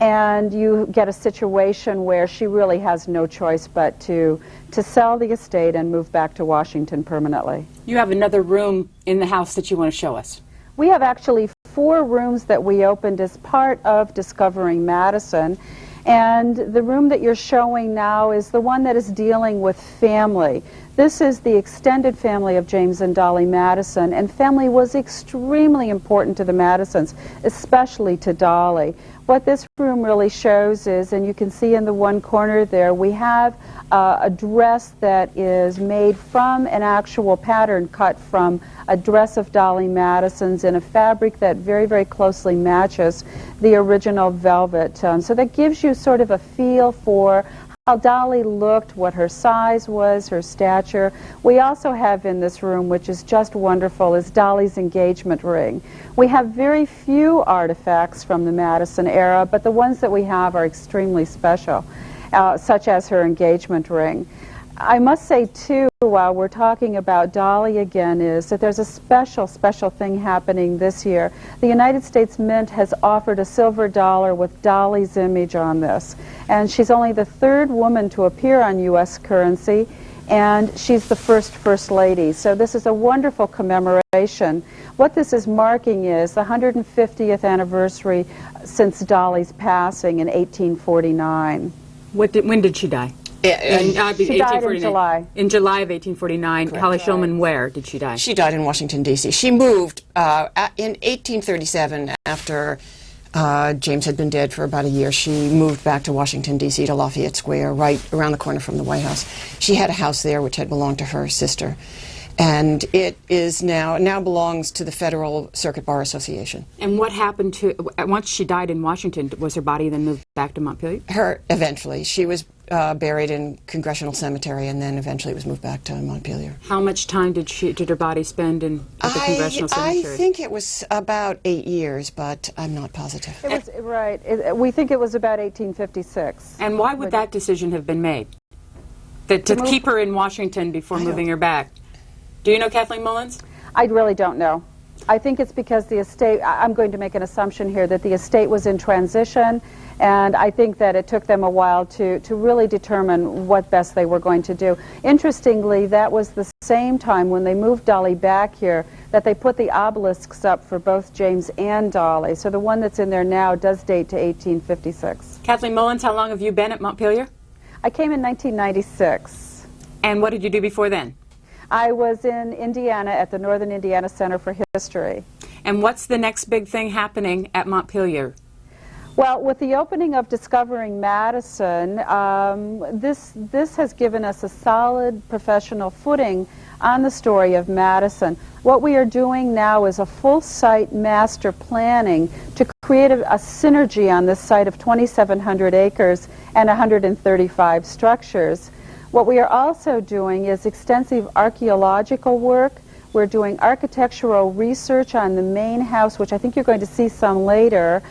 and you get a situation where she really has no choice but to sell the estate and move back to Washington permanently. You have another room in the house that you want to show us. We have actually 4 rooms that we opened as part of Discovering Madison. And the room that you're showing now is the one that is dealing with family. This is the extended family of James and Dolly Madison, and family was extremely important to the Madisons, especially to Dolly. What this room really shows is, and you can see in the one corner there, we have a dress that is made from an actual pattern cut from a dress of Dolly Madison's in a fabric that very, very closely matches the original velvet. So that gives you sort of a feel for how Dolly looked, what her size was, her stature. We also have in this room, which is just wonderful, is Dolly's engagement ring. We have very few artifacts from the Madison era, but the ones that we have are extremely special, such as her engagement ring. I must say, too, while we're talking about Dolly again, is that there's a special thing happening this year. The United States Mint has offered a silver dollar with Dolly's image on this. And she's only the 3rd woman to appear on U.S. currency, and she's the First Lady. So this is a wonderful commemoration. What this is marking is the 150th anniversary since Dolly's passing in 1849. When did she die? She died in July. In July of 1849. Correct. Holly Shulman, where did she die? She died in Washington, D.C. She moved in 1837 after James had been dead for about a year. She moved back to Washington, D.C. to Lafayette Square, right around the corner from the White House. She had a house there which had belonged to her sister. And it is now belongs to the Federal Circuit Bar Association. And what happened to, once she died in Washington, was her body then moved back to Montpelier? Eventually. She was buried in Congressional Cemetery, and then eventually it was moved back to Montpelier. How much time did her body spend at the Congressional Cemetery? I think it was about 8 years, but I'm not positive. It was, right. We think it was about 1856. And why would that decision have been made? To keep her in Washington before moving her back? Do you know, Kathleen Mullins? I really don't know. I think it's because the estate, I'm going to make an assumption here, that the estate was in transition, and I think that it took them a while to really determine what best they were going to do. Interestingly, that was the same time when they moved Dolly back here that they put the obelisks up for both James and Dolly. So the one that's in there now does date to 1856. Kathleen Mullins, how long have you been at Montpelier? I came in 1996. And what did you do before then? I was in Indiana at the Northern Indiana Center for History. And what's the next big thing happening at Montpelier? Well, with the opening of Discovering Madison, this has given us a solid professional footing on the story of Madison. What we are doing now is a full site master planning to create a synergy on this site of 2,700 acres and 135 structures. What we are also doing is extensive archaeological work. We're doing architectural research on the main house, which I think you're going to see some later.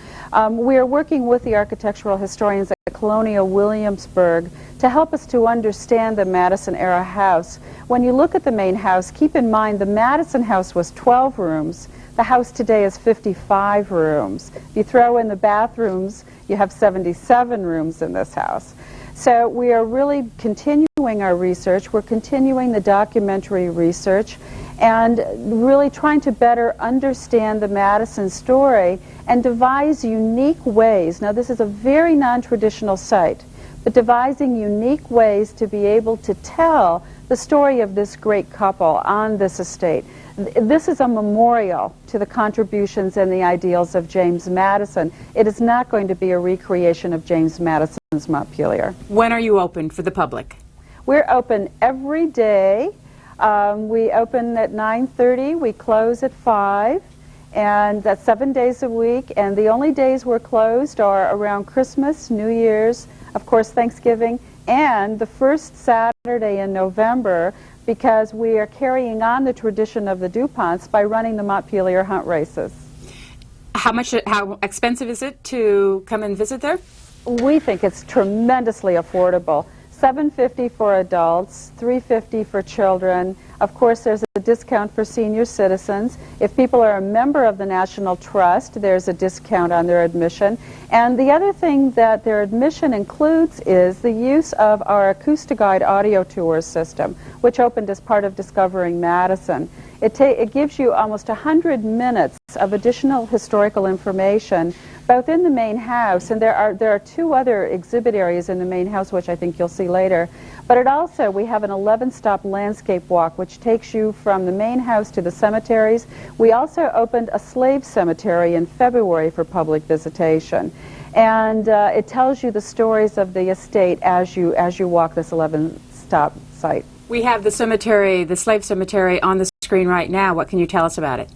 We are working with the architectural historians at Colonial Williamsburg to help us to understand the Madison-era house. When you look at the main house, keep in mind the Madison house was 12 rooms. The house today is 55 rooms. If you throw in the bathrooms, you have 77 rooms in this house. So we are really continuing our research. We're continuing the documentary research and really trying to better understand the Madison story and devise unique ways. Now, this is a very non-traditional site, but devising unique ways to be able to tell the story of this great couple on this estate. This is a memorial to the contributions and the ideals of James Madison. It is not going to be a recreation of James Madison's Montpelier. When are you open for the public? We're open every day. We open at 9:30, we close at 5, and that's 7 days a week. And the only days we're closed are around Christmas, New Year's, of course Thanksgiving, and the first Saturday in November, because we are carrying on the tradition of the DuPonts by running the Montpelier hunt races. How expensive is it to come and visit there? We think it's tremendously affordable. $7.50 for adults, $3.50 for children. Of course, there's a discount for senior citizens. If people are a member of the National Trust, there's a discount on their admission. And the other thing that their admission includes is the use of our Acoustiguide audio tour system, which opened as part of Discovering Madison. It gives you almost 100 minutes of additional historical information, both in the main house, and there are two other exhibit areas in the main house, which I think you'll see later. But it also, we have an 11-stop landscape walk, which takes you from the main house to the cemeteries. We also opened a slave cemetery in February for public visitation. And it tells you the stories of the estate as you walk this 11-stop site. We have the cemetery, the slave cemetery, on the screen right now. What can you tell us about it?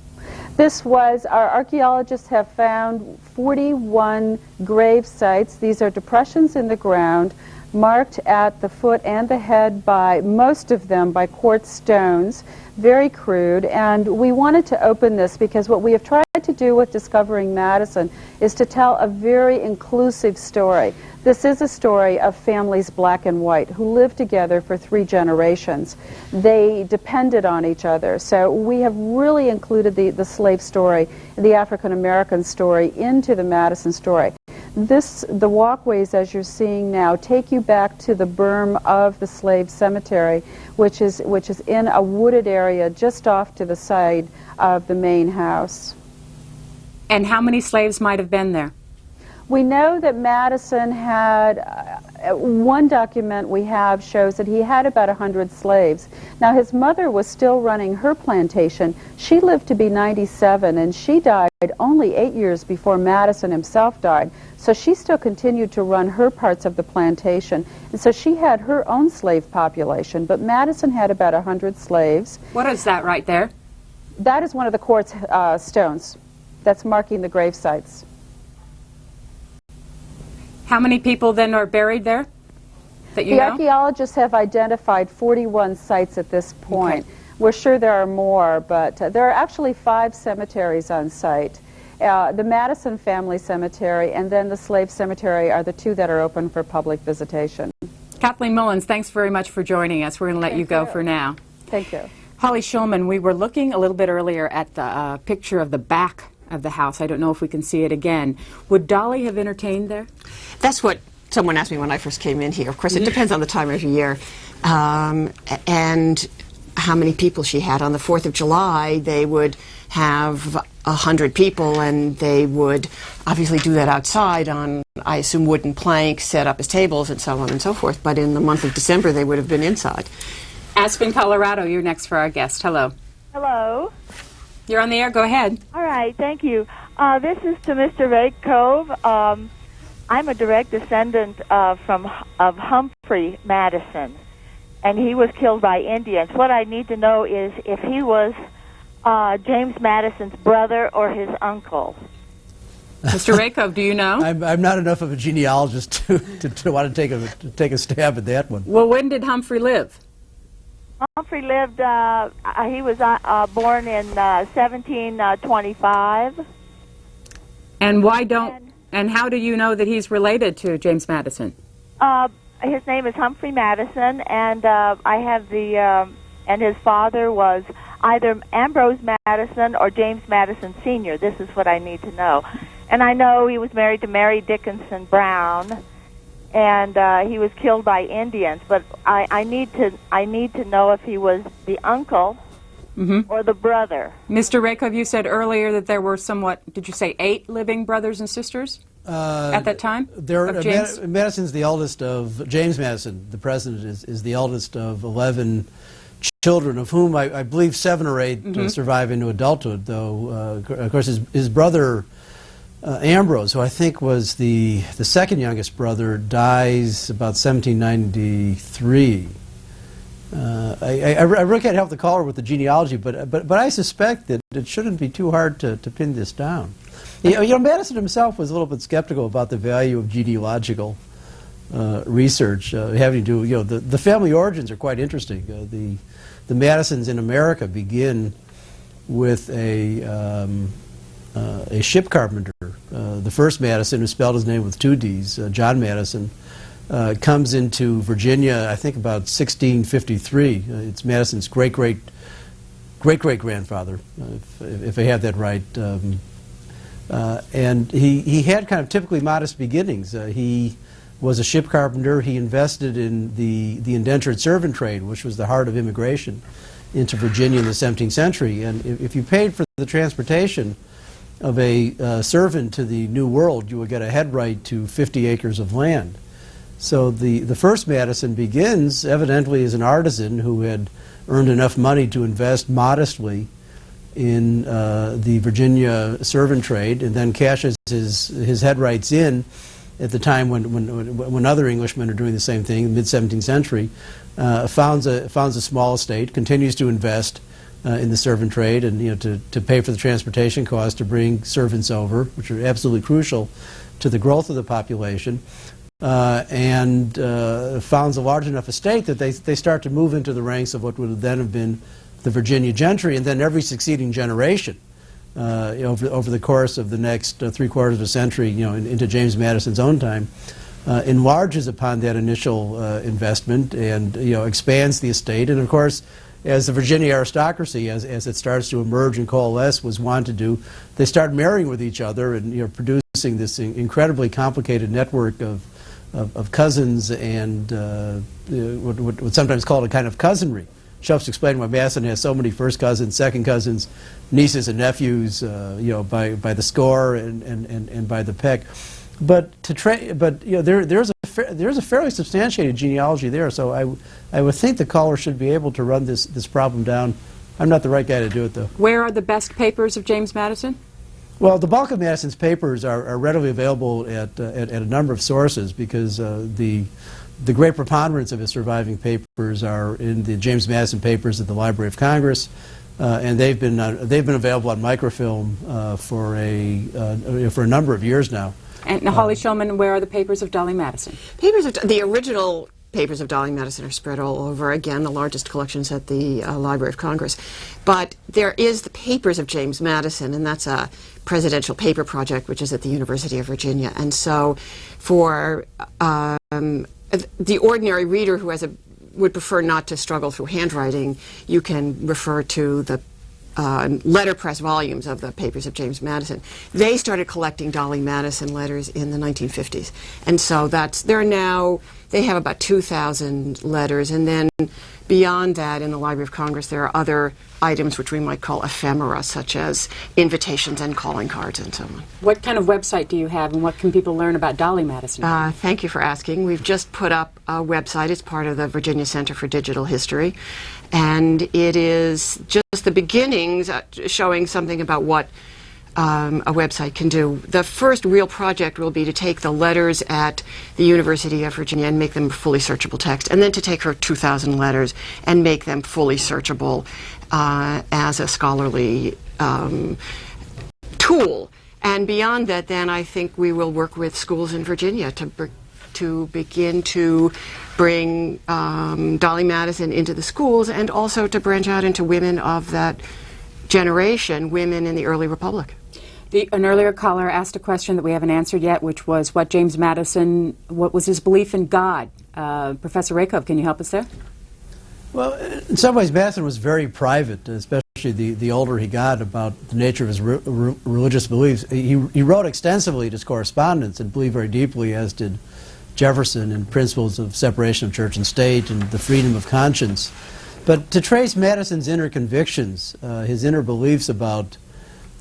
Our archaeologists have found 41 grave sites. These are depressions in the ground marked at the foot and the head by, most of them, by quartz stones, very crude. And we wanted to open this because what we have tried to do with Discovering Madison is to tell a very inclusive story. This is a story of families, black and white, who lived together for 3 generations. They depended on each other. So we have really included the slave story, the African American story, into the Madison story. The walkways, as you're seeing now, take you back to the berm of the slave cemetery, which is in a wooded area just off to the side of the main house. And how many slaves might have been there? We know that Madison had, one document we have shows that he had about 100 slaves. Now, his mother was still running her plantation. She lived to be 97, and she died only 8 years before Madison himself died. So she still continued to run her parts of the plantation. And so she had her own slave population, but Madison had about 100 slaves. What is that right there? That is one of the quartz stones that's marking the grave sites. How many people then are buried there that you know? The archaeologists have identified 41 sites at this point. Okay. We're sure there are more, but there are actually 5 cemeteries on site. The Madison Family Cemetery and then the Slave Cemetery are the 2 that are open for public visitation. Kathleen Mullins, thanks very much for joining us. We're going to let you go for now. Thank you. Holly Shulman, we were looking a little bit earlier at the picture of the back of the house. I don't know if we can see it again. Would Dolly have entertained there? That's what someone asked me when I first came in here. Of course, it depends on the time of year and how many people she had. On the 4th of July, they would have 100 people, and they would obviously do that outside on, I assume, wooden planks set up as tables and so on and so forth. But in the month of December, they would have been inside. Aspen, Colorado, you're next for our guest. Hello. Hello. You're on the air. Go ahead. All right. Thank you. This is to Mr. Ray Cove. I'm a direct descendant of Humphrey Madison, and he was killed by Indians. What I need to know is if he was James Madison's brother or his uncle. Mr. Rakov, do you know? I'm not enough of a genealogist to want to take a stab at that one. Well, when did Humphrey live? Humphrey lived, he was born in 1725. And why don't, and how do you know that he's related to James Madison? His name is Humphrey Madison, and I have the and his father was either Ambrose Madison or James Madison Sr. This is what I need to know. And I know he was married to Mary Dickinson Brown, and he was killed by Indians. But I need to know if he was the uncle or the brother. Mr. Rakov, you said earlier that there were somewhat, did you say 8 living brothers and sisters at that time? Madison's the eldest of, James Madison, the president, is the eldest of 11 children, of whom I believe 7 or 8 survive into adulthood, though, of course, his brother, Ambrose, who I think was the second youngest brother, dies about 1793. I really can't help the caller with the genealogy, but I suspect that it shouldn't be too hard to pin this down. You know, Madison himself was a little bit skeptical about the value of genealogical research having to do, you know, the family origins are quite interesting. The Madisons in America begin with a ship carpenter. The first Madison, who spelled his name with 2 D's, John Madison, comes into Virginia, I think about 1653. It's Madison's great-great-great-grandfather, if I have that right. And he had kind of typically modest beginnings. He was a ship carpenter. He invested in the indentured servant trade, which was the heart of immigration into Virginia in the 17th century. And if you paid for the transportation of a servant to the New World, you would get a head right to 50 acres of land. So the first Madison begins evidently as an artisan who had earned enough money to invest modestly in the Virginia servant trade, and then cashes his head rights in at the time when other Englishmen are doing the same thing, mid-17th century, founds a small estate, continues to invest in the servant trade, and to pay for the transportation costs to bring servants over, which are absolutely crucial to the growth of the population, and founds a large enough estate that they start to move into the ranks of what would then have been the Virginia gentry, and then every succeeding generation over the course of the next 3/4 of a century, into James Madison's own time, enlarges upon that initial investment and expands the estate. And of course, as the Virginia aristocracy, as it starts to emerge and coalesce, was wont to do, they start marrying with each other and producing this incredibly complicated network of cousins and what's sometimes called a kind of cousinry. Which helps explain why Madison has so many first cousins, second cousins, nieces and nephews, by the score and by the peck. But there's a fairly substantiated genealogy there. So I would think the caller should be able to run this problem down. I'm not the right guy to do it, though. Where are the best papers of James Madison? Well, the bulk of Madison's papers are readily available at a number of sources, because the great preponderance of his surviving papers are in the James Madison papers at the Library of Congress, and they've been available on microfilm for a number of years now. And Holly Shulman, where are the papers of Dolly Madison? The original papers of Dolly Madison are spread all over. Again, the largest collections at the Library of Congress. But there is the papers of James Madison, and that's a presidential paper project, which is at the University of Virginia. And so for the ordinary reader who would prefer not to struggle through handwriting, you can refer to the letterpress volumes of the papers of James Madison. They started collecting Dolly Madison letters in the 1950s. And so they have about 2,000 letters. And then beyond that, in the Library of Congress, there are other items which we might call ephemera, such as invitations and calling cards and so on. What kind of website do you have, and what can people learn about Dolly Madison? Thank you for asking. We've just put up a website. It's part of the Virginia Center for Digital History, and it is just the beginnings, showing something about what a website can do. The first real project will be to take the letters at the University of Virginia and make them fully searchable text, and then to take her 2,000 letters and make them fully searchable as a scholarly tool. And beyond that, then I think we will work with schools in Virginia to begin to bring Dolly Madison into the schools, and also to branch out into women of that generation, women in the early Republic. An earlier caller asked a question that we haven't answered yet, which was what was his belief in God? Professor Rakov, can you help us there? Well, in some ways, Madison was very private, especially the older he got, about the nature of his religious beliefs. He wrote extensively to his correspondents and believed very deeply, as did Jefferson, in principles of separation of church and state and the freedom of conscience. But to trace Madison's inner convictions, his inner beliefs about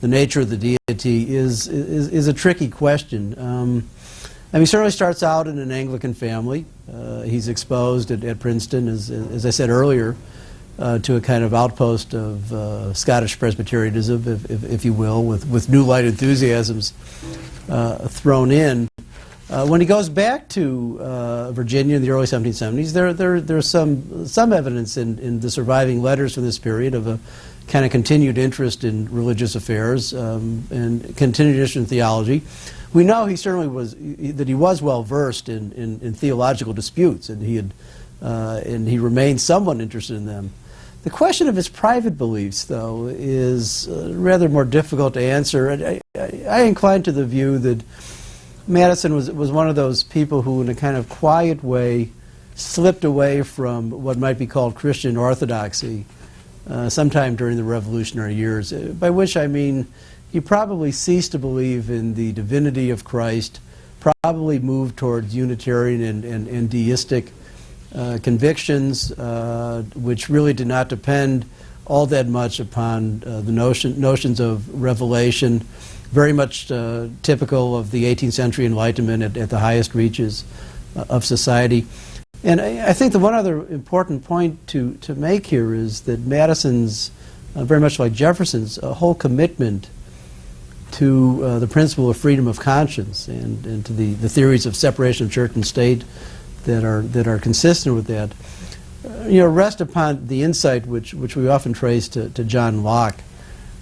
the nature of the deity, is a tricky question. I mean, he certainly starts out in an Anglican family. He's exposed at Princeton, as I said earlier, to a kind of outpost of Scottish Presbyterianism, if you will, with new light enthusiasms thrown in. When he goes back to Virginia in the early 1770s, there's some evidence in the surviving letters from this period of a kind of continued interest in religious affairs and continued interest in theology. We know he certainly was well versed in theological disputes, and he remained somewhat interested in them. The question of his private beliefs, though, is rather more difficult to answer. I incline to the view that Madison was one of those people who, in a kind of quiet way, slipped away from what might be called Christian orthodoxy sometime during the Revolutionary years, by which I mean he probably ceased to believe in the divinity of Christ, probably moved towards Unitarian and deistic convictions, which really did not depend all that much upon the notions of revelation, very much typical of the 18th century Enlightenment at the highest reaches of society. And I think the one other important point to make here is that Madison's, very much like Jefferson's, whole commitment to the principle of freedom of conscience and to the theories of separation of church and state that are consistent with that, rest upon the insight which we often trace to John Locke,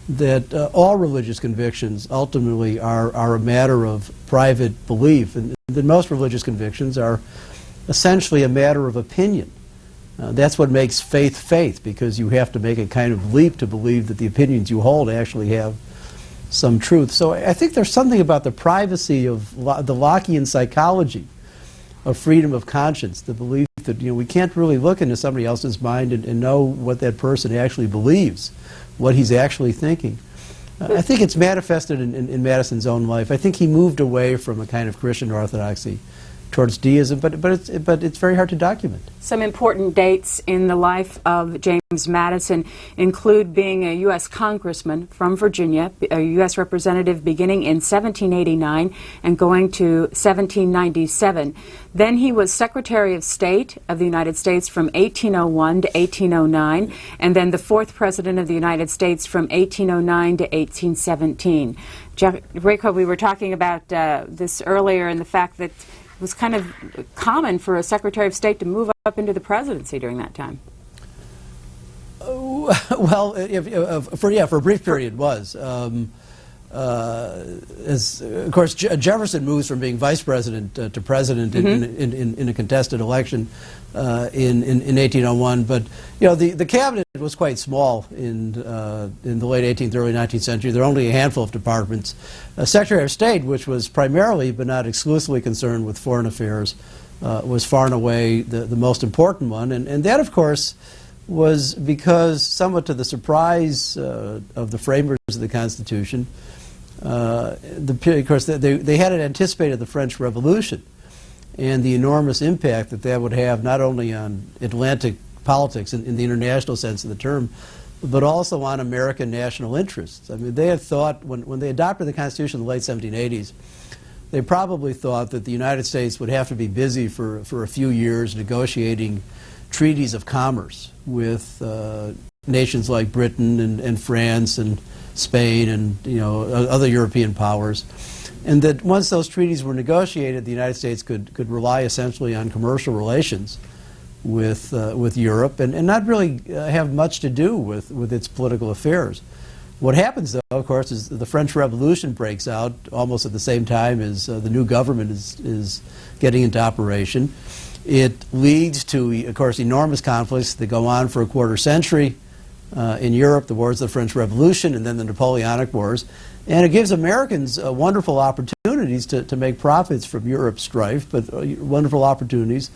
that all religious convictions ultimately are a matter of private belief, and that most religious convictions are essentially a matter of opinion. That's what makes faith, because you have to make a kind of leap to believe that the opinions you hold actually have some truth. So I think there's something about the privacy of the Lockean psychology of freedom of conscience, the belief that we can't really look into somebody else's mind and know what that person actually believes, what he's actually thinking. I think it's manifested in Madison's own life. I think he moved away from a kind of Christian orthodoxy towards deism, but it's very hard to document. Some important dates in the life of James Madison include being a U.S. congressman from Virginia, a U.S. representative beginning in 1789 and going to 1797. Then he was Secretary of State of the United States from 1801 to 1809, and then the fourth President of the United States from 1809 to 1817. Jeff Rayco, we were talking about this earlier, and the fact that it was kind of common for a Secretary of State to move up into the presidency during that time. Well, for a brief period, it was. As of course, Jefferson moves from being vice president to president in a contested election in 1801. But the cabinet was quite small in the late 18th, early 19th century. There were only a handful of departments. Secretary of State, which was primarily but not exclusively concerned with foreign affairs, was far and away the most important one, and that, of course, was because, somewhat to the surprise of the framers of the Constitution, of course, they had anticipated the French Revolution and the enormous impact that would have not only on Atlantic politics in the international sense of the term, but also on American national interests. I mean, they had thought, when they adopted the Constitution in the late 1780s, they probably thought that the United States would have to be busy for a few years negotiating treaties of commerce with nations like Britain and France and Spain and other European powers, and that once those treaties were negotiated, the United States could rely essentially on commercial relations with Europe and not really have much to do with its political affairs. What happens, though, of course, is the French Revolution breaks out almost at the same time as the new government is getting into operation. It leads to, of course, enormous conflicts that go on for a quarter century in Europe, the wars of the French Revolution and then the Napoleonic Wars. And it gives Americans wonderful opportunities to make profits from Europe's strife, but wonderful opportunities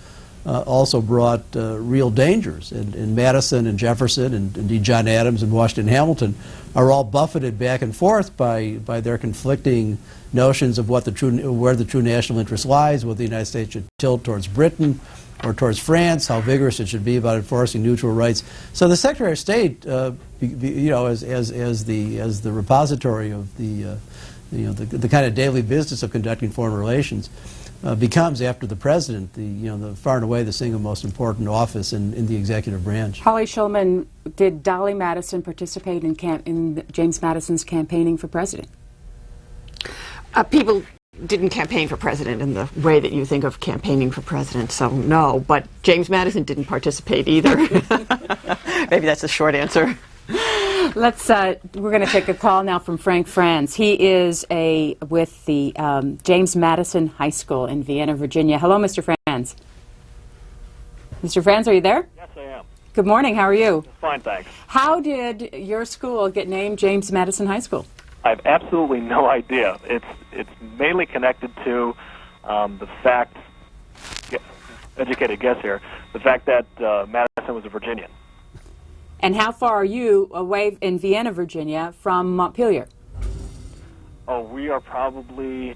also brought real dangers. And Madison and Jefferson and indeed John Adams and Washington and Hamilton are all buffeted back and forth by their conflicting notions of what where the true national interest lies, whether the United States should tilt towards Britain or towards France, how vigorous it should be about enforcing neutral rights. So the Secretary of State, you know, as the repository of the the kind of daily business of conducting foreign relations, becomes, after the president, the far and away the single most important office in the executive branch. Holly Shulman, did Dolly Madison participate in James Madison's campaigning for president? People didn't campaign for president in the way that you think of campaigning for president, so no. But James Madison didn't participate either. Maybe that's a short answer. We're going to take a call now from Frank Franz. He is with the James Madison High School in Vienna, Virginia. Hello, Mr. Franz. Mr. Franz, are you there? Yes, I am. Good morning. How are you? Fine, thanks. How did your school get named James Madison High School? I have absolutely no idea. It's mainly connected to the fact, educated guess here, the fact that Madison was a Virginian. And how far are you away in Vienna, Virginia, from Montpelier? Oh, we are probably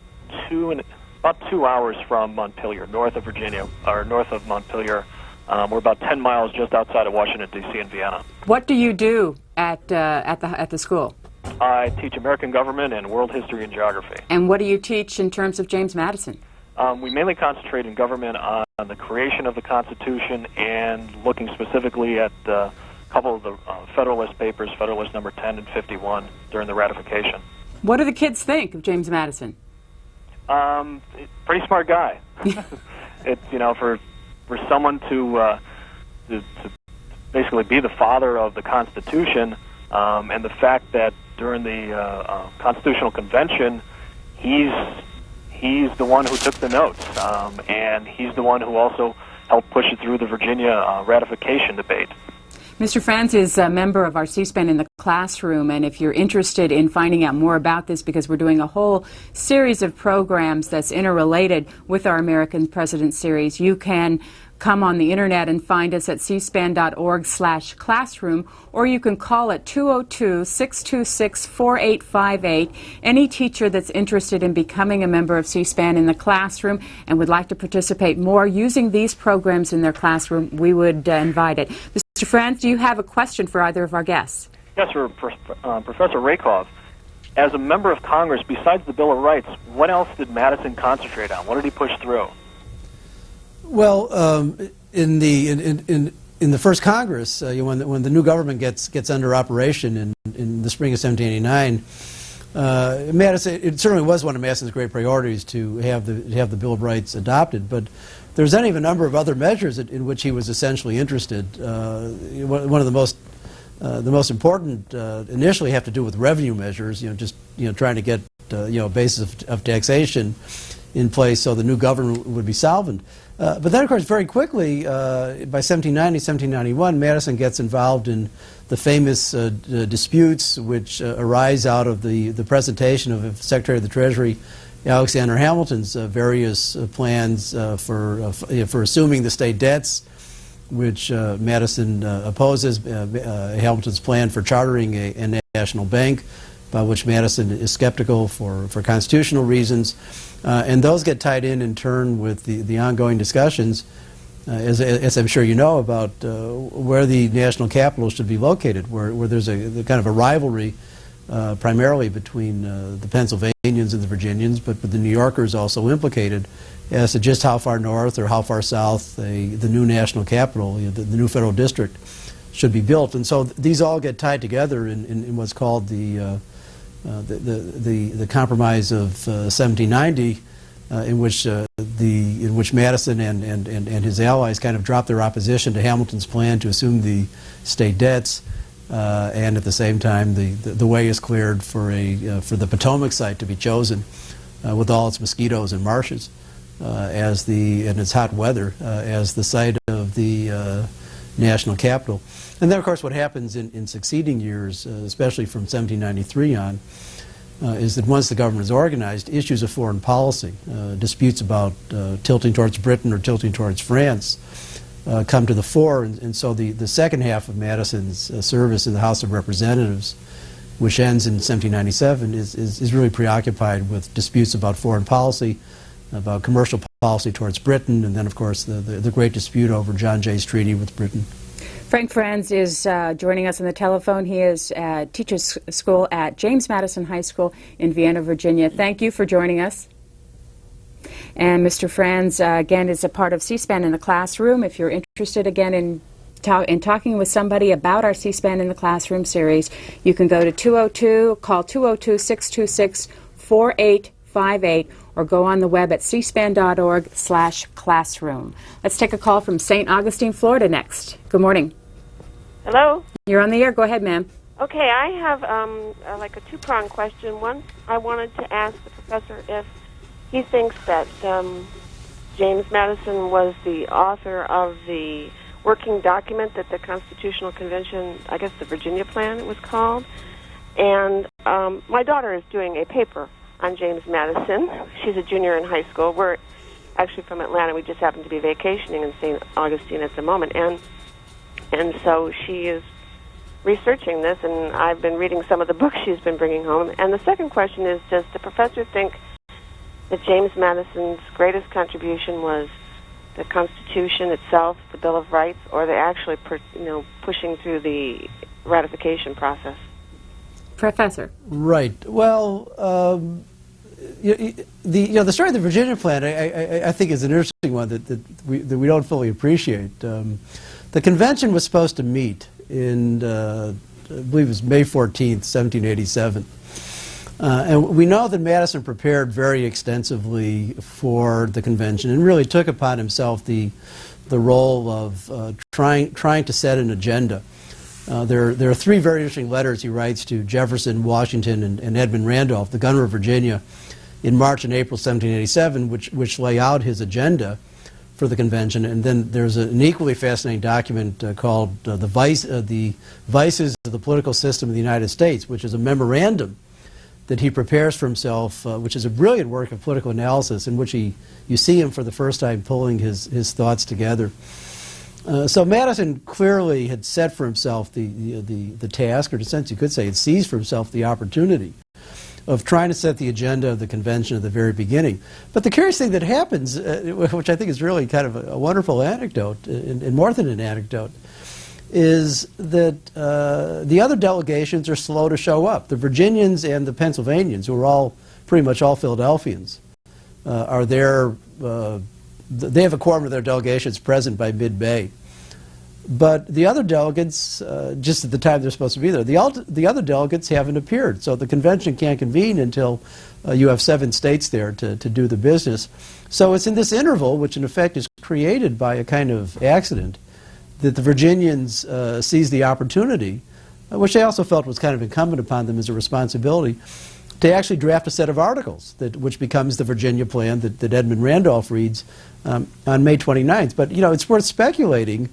about 2 hours from Montpelier, north of Virginia, or north of Montpelier. We're about 10 miles just outside of Washington, D.C. and Vienna. What do you do at the school? I teach American government and world history and geography. And what do you teach in terms of James Madison? We mainly concentrate in government on the creation of the Constitution and looking specifically at a couple of the Federalist Papers, Federalist number 10 and 51, during the ratification. What do the kids think of James Madison? Pretty smart guy. It's, for someone to basically be the father of the Constitution, and the fact that during the Constitutional Convention, he's the one who took the notes, and he's the one who also helped push it through the Virginia ratification debate. Mr. Franz is a member of our C-SPAN in the Classroom, and if you're interested in finding out more about this, because we're doing a whole series of programs that's interrelated with our American President series, you can come on the internet and find us at cspan.org/classroom, or you can call at 202-626-4858. Any teacher that's interested in becoming a member of C-SPAN in the Classroom and would like to participate more using these programs in their classroom, we would invite it. Mr. Franz, do you have a question for either of our guests? Yes, sir. Professor Rakoff, as a member of Congress, besides the Bill of Rights, what else did Madison concentrate on? What did he push through? Well, in the first Congress, when the new government gets under operation in the spring of 1789, Madison, it certainly was one of Madison's great priorities to have the Bill of Rights adopted. But there's then even a number of other measures in which he was essentially interested. One of the most important initially have to do with revenue measures. Trying to get a basis of taxation in place so the new government would be solvent. But then, of course, very quickly, by 1790, 1791, Madison gets involved in the famous disputes which arise out of the presentation of Secretary of the Treasury Alexander Hamilton's various plans for assuming the state debts, which Madison opposes, Hamilton's plan for chartering a national bank, by which Madison is skeptical for constitutional reasons. And those get tied in turn with the ongoing discussions, as I'm sure you know, about where the national capital should be located, where there's a kind of a rivalry primarily between the Pennsylvanians and the Virginians, but the New Yorkers also implicated as to just how far north or how far south the new national capital, the new federal district, should be built. And so these all get tied together in what's called the Compromise of 1790, in which Madison and his allies kind of dropped their opposition to Hamilton's plan to assume the state debts, and at the same time the way is cleared for the Potomac site to be chosen, with all its mosquitoes and marshes, and its hot weather, as the site of the national capital. And then, of course, what happens in succeeding years, especially from 1793 on, is that once the government is organized, issues of foreign policy, disputes about tilting towards Britain or tilting towards France, come to the fore. And so the second half of Madison's service in the House of Representatives, which ends in 1797, is really preoccupied with disputes about foreign policy, about commercial policy towards Britain, and then, of course, the great dispute over John Jay's treaty with Britain. Frank Franz is joining us on the telephone. He is at teacher's school at James Madison High School in Vienna, Virginia. Thank you for joining us. And Mr. Franz, again, is a part of C-SPAN in the Classroom. If you're interested, again, in talking with somebody about our C-SPAN in the Classroom series, you can go to call 202-626-4858, or go on the web at cspan.org/classroom. Let's take a call from St. Augustine, Florida next. Good morning. Hello? You're on the air. Go ahead, ma'am. Okay, I have like a two-pronged question. One, I wanted to ask the professor if he thinks that James Madison was the author of the working document that the Constitutional Convention, I guess the Virginia Plan it was called. And my daughter is doing a paper on James Madison. She's a junior in high school. We're actually from Atlanta. We just happen to be vacationing in St. Augustine at the moment. And so she is researching this, and I've been reading some of the books she's been bringing home. And the second question is, does the professor think that James Madison's greatest contribution was the Constitution itself, the Bill of Rights, or the actually pushing through the ratification process? Professor. Right. Well, the story of the Virginia Plan, I think, is an interesting one that we don't fully appreciate. The convention was supposed to meet in, I believe it was May 14th, 1787. And we know that Madison prepared very extensively for the convention and really took upon himself the role of trying to set an agenda. There are three very interesting letters he writes to Jefferson, Washington, and Edmund Randolph, the governor of Virginia, in March and April 1787, which lay out his agenda for the convention. And then there's an equally fascinating document called the Vices of the Political System of the United States, which is a memorandum that he prepares for himself, which is a brilliant work of political analysis in which you see him for the first time pulling his thoughts together. So Madison clearly had set for himself the task, or in a sense you could say had seized for himself the opportunity of trying to set the agenda of the convention at the very beginning. But the curious thing that happens, which I think is really kind of a wonderful anecdote, and more than an anecdote, is that the other delegations are slow to show up. The Virginians and the Pennsylvanians, who are pretty much all Philadelphians, are there. They have a quorum of their delegations present by mid-May. But the other delegates, just at the time they're supposed to be there, the other delegates haven't appeared. So the convention can't convene until you have 7 states there to do the business. So it's in this interval, which in effect is created by a kind of accident, that the Virginians seized the opportunity, which they also felt was kind of incumbent upon them as a responsibility, to actually draft a set of articles, which becomes the Virginia Plan that Edmund Randolph reads on May 29th. But, it's worth speculating.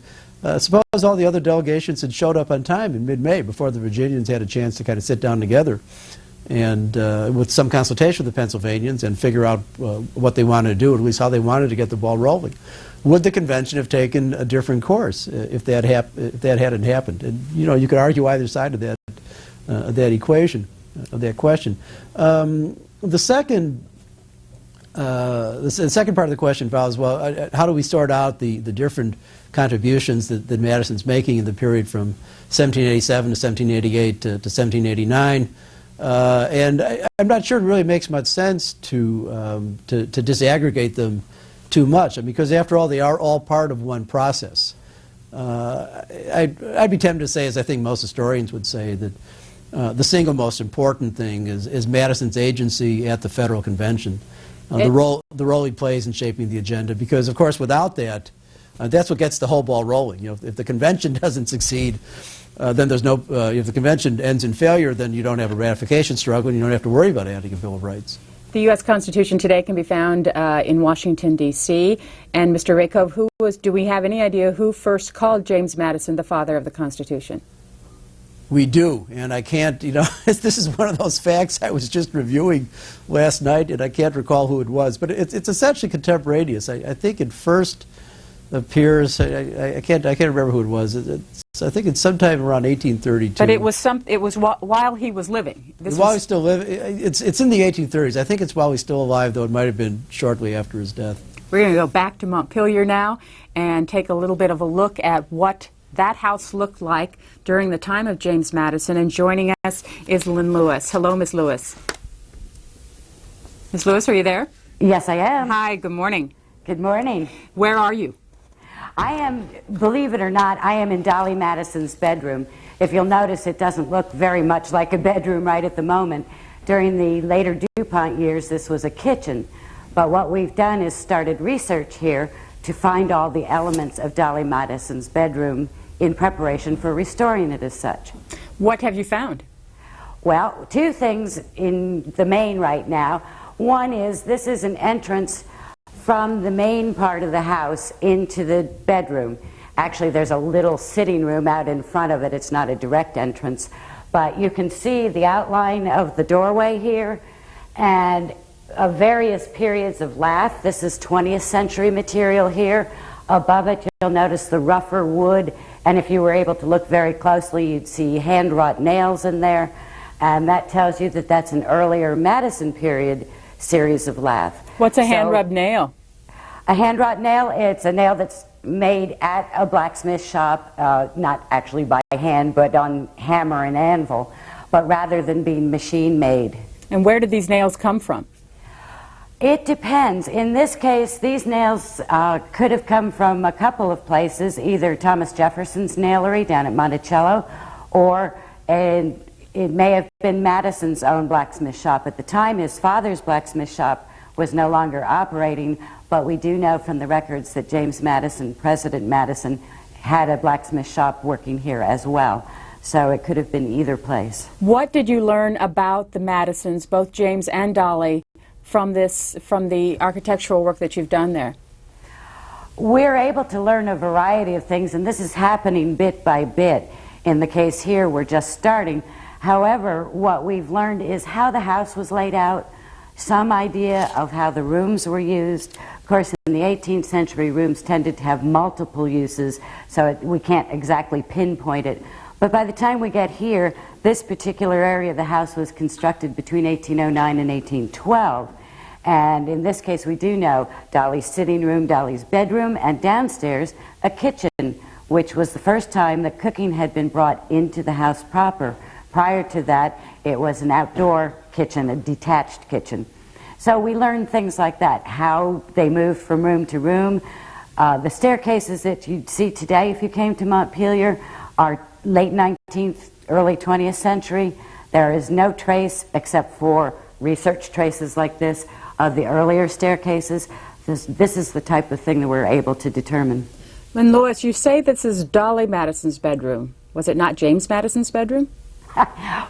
Suppose all the other delegations had showed up on time in mid-May before the Virginians had a chance to kind of sit down together and with some consultation with the Pennsylvanians and figure out what they wanted to do, or at least how they wanted to get the ball rolling. Would the convention have taken a different course if that hadn't happened? And, you could argue either side of that equation. Of that question. The second part of the question follows, well, how do we sort out the different contributions that Madison's making in the period from 1787 to 1788 to 1789? And I'm not sure it really makes much sense to disaggregate them too much, because after all, they are all part of one process. I'd be tempted to say, as I think most historians would say, that the single most important thing is Madison's agency at the Federal Convention, the role he plays in shaping the agenda. Because, of course, without that, that's what gets the whole ball rolling. If the convention doesn't succeed, then there's no. If the convention ends in failure, then you don't have a ratification struggle, and you don't have to worry about adding a Bill of Rights. The U.S. Constitution today can be found in Washington, D.C. And Mr. Rakove, do we have any idea who first called James Madison the father of the Constitution? We do, and I can't, this is one of those facts I was just reviewing last night, and I can't recall who it was, but it's essentially contemporaneous. I think it first appears, I can't remember who it was. I think it's sometime around 1832. But it was while he was living. While he's still living, it's in the 1830s. I think it's while he's still alive, though it might have been shortly after his death. We're going to go back to Montpelier now and take a little bit of a look at what that house looked like during the time of James Madison. And joining us is Lynn Lewis. Hello, Ms. Lewis. Ms. Lewis, are you there? Yes, I am. Hi, good morning. Good morning. Where are you? I am, believe it or not, I am in Dolly Madison's bedroom. If you'll notice, it doesn't look very much like a bedroom right at the moment. During the later DuPont years, this was a kitchen. But what we've done is started research here to find all the elements of Dolly Madison's bedroom in preparation for restoring it as such. What have you found? Well, two things in the main right now. One is this is an entrance from the main part of the house into the bedroom. Actually, there's a little sitting room out in front of it. It's not a direct entrance. But you can see the outline of the doorway here and of various periods of lath. This is 20th century material here. Above it, you'll notice the rougher wood. And if you were able to look very closely, you'd see hand-wrought nails in there. And that tells you that that's an earlier Madison period series of lath. What's a hand-rubbed nail? A hand-wrought nail, it's a nail that's made at a blacksmith shop, not actually by hand, but on hammer and anvil, but rather than being machine-made. And where did these nails come from? It depends. In this case, these nails could have come from a couple of places, either Thomas Jefferson's nailery down at Monticello, or it may have been Madison's own blacksmith shop. At the time, his father's blacksmith shop was no longer operating, but we do know from the records that James Madison, President Madison, had a blacksmith shop working here as well. So it could have been either place. What did you learn about the Madisons, both James and Dolly, from the architectural work that you've done there? We're able to learn a variety of things, and this is happening bit by bit. In the case here, we're just starting. However, what we've learned is how the house was laid out, some idea of how the rooms were used. Of course, in the 18th century, rooms tended to have multiple uses, so we can't exactly pinpoint it. But by the time we get here, this particular area of the house was constructed between 1809 and 1812. And in this case, we do know Dolly's sitting room, Dolly's bedroom, and downstairs, a kitchen, which was the first time that cooking had been brought into the house proper. Prior to that, it was an outdoor kitchen, a detached kitchen. So we learned things like that, how they moved from room to room. The staircases that you'd see today if you came to Montpelier are late 19th, early 20th century. There is no trace, except for research traces like this, of the earlier staircases. This is the type of thing that we're able to determine. Lynn Lewis, you say this is Dolly Madison's bedroom. Was it not James Madison's bedroom?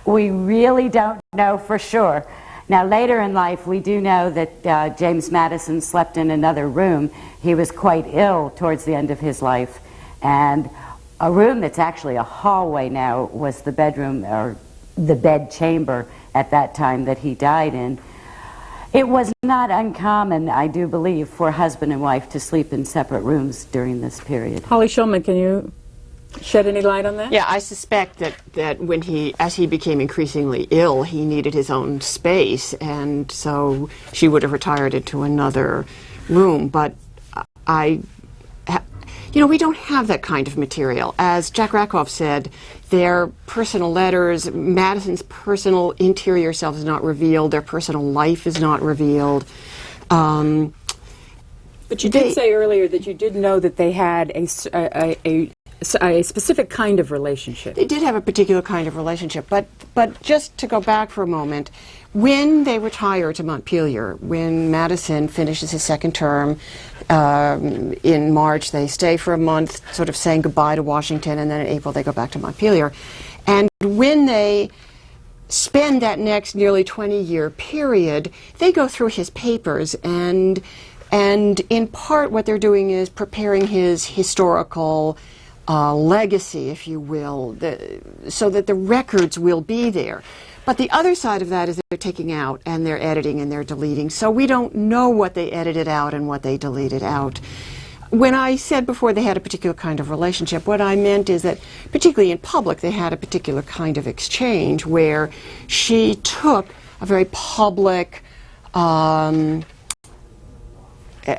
We really don't know for sure. Now, later in life, we do know that James Madison slept in another room. He was quite ill towards the end of his life. And a room that's actually a hallway now was the bedroom, or the bed chamber at that time that he died in. It was not uncommon, I do believe, for husband and wife to sleep in separate rooms during this period. Holly Shulman, can you shed any light on that? Yeah, I suspect that when as he became increasingly ill, he needed his own space, and so she would have retired into another room. But we don't have that kind of material. As Jack Rakoff said, their personal letters, Madison's personal interior self is not revealed, their personal life is not revealed. But you did say earlier that you did know that they had a specific kind of relationship. They did have a particular kind of relationship, but just to go back for a moment, when they retire to Montpelier, when Madison finishes his second term in March, they stay for a month, sort of saying goodbye to Washington, and then in April they go back to Montpelier. And when they spend that next nearly 20-year period, they go through his papers, and in part what they're doing is preparing his historical legacy, if you will, so that the records will be there. But the other side of that is they're taking out and they're editing and they're deleting. So we don't know what they edited out and what they deleted out. When I said before they had a particular kind of relationship, what I meant is that, particularly in public, they had a particular kind of exchange where she took a very public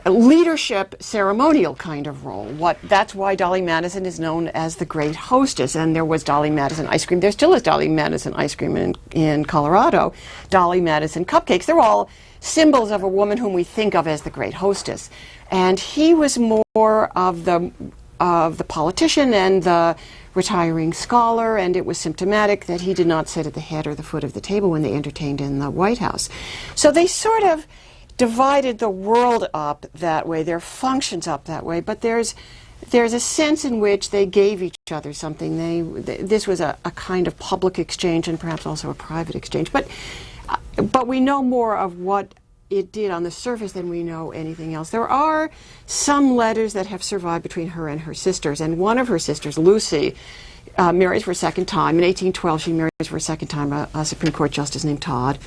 leadership ceremonial kind of role. That's why Dolly Madison is known as the great hostess, and there was Dolly Madison ice cream. There still is Dolly Madison ice cream in Colorado. Dolly Madison cupcakes. They're all symbols of a woman whom we think of as the great hostess. And he was more of the politician and the retiring scholar, and it was symptomatic that he did not sit at the head or the foot of the table when they entertained in the White House. So they sort of divided the world up that way, their functions up that way, but there's a sense in which they gave each other something. This was a kind of public exchange and perhaps also a private exchange. But we know more of what it did on the surface than we know anything else. There are some letters that have survived between her and her sisters, and one of her sisters, Lucy, marries for a second time. In 1812, she marries for a second time a Supreme Court justice named Todd,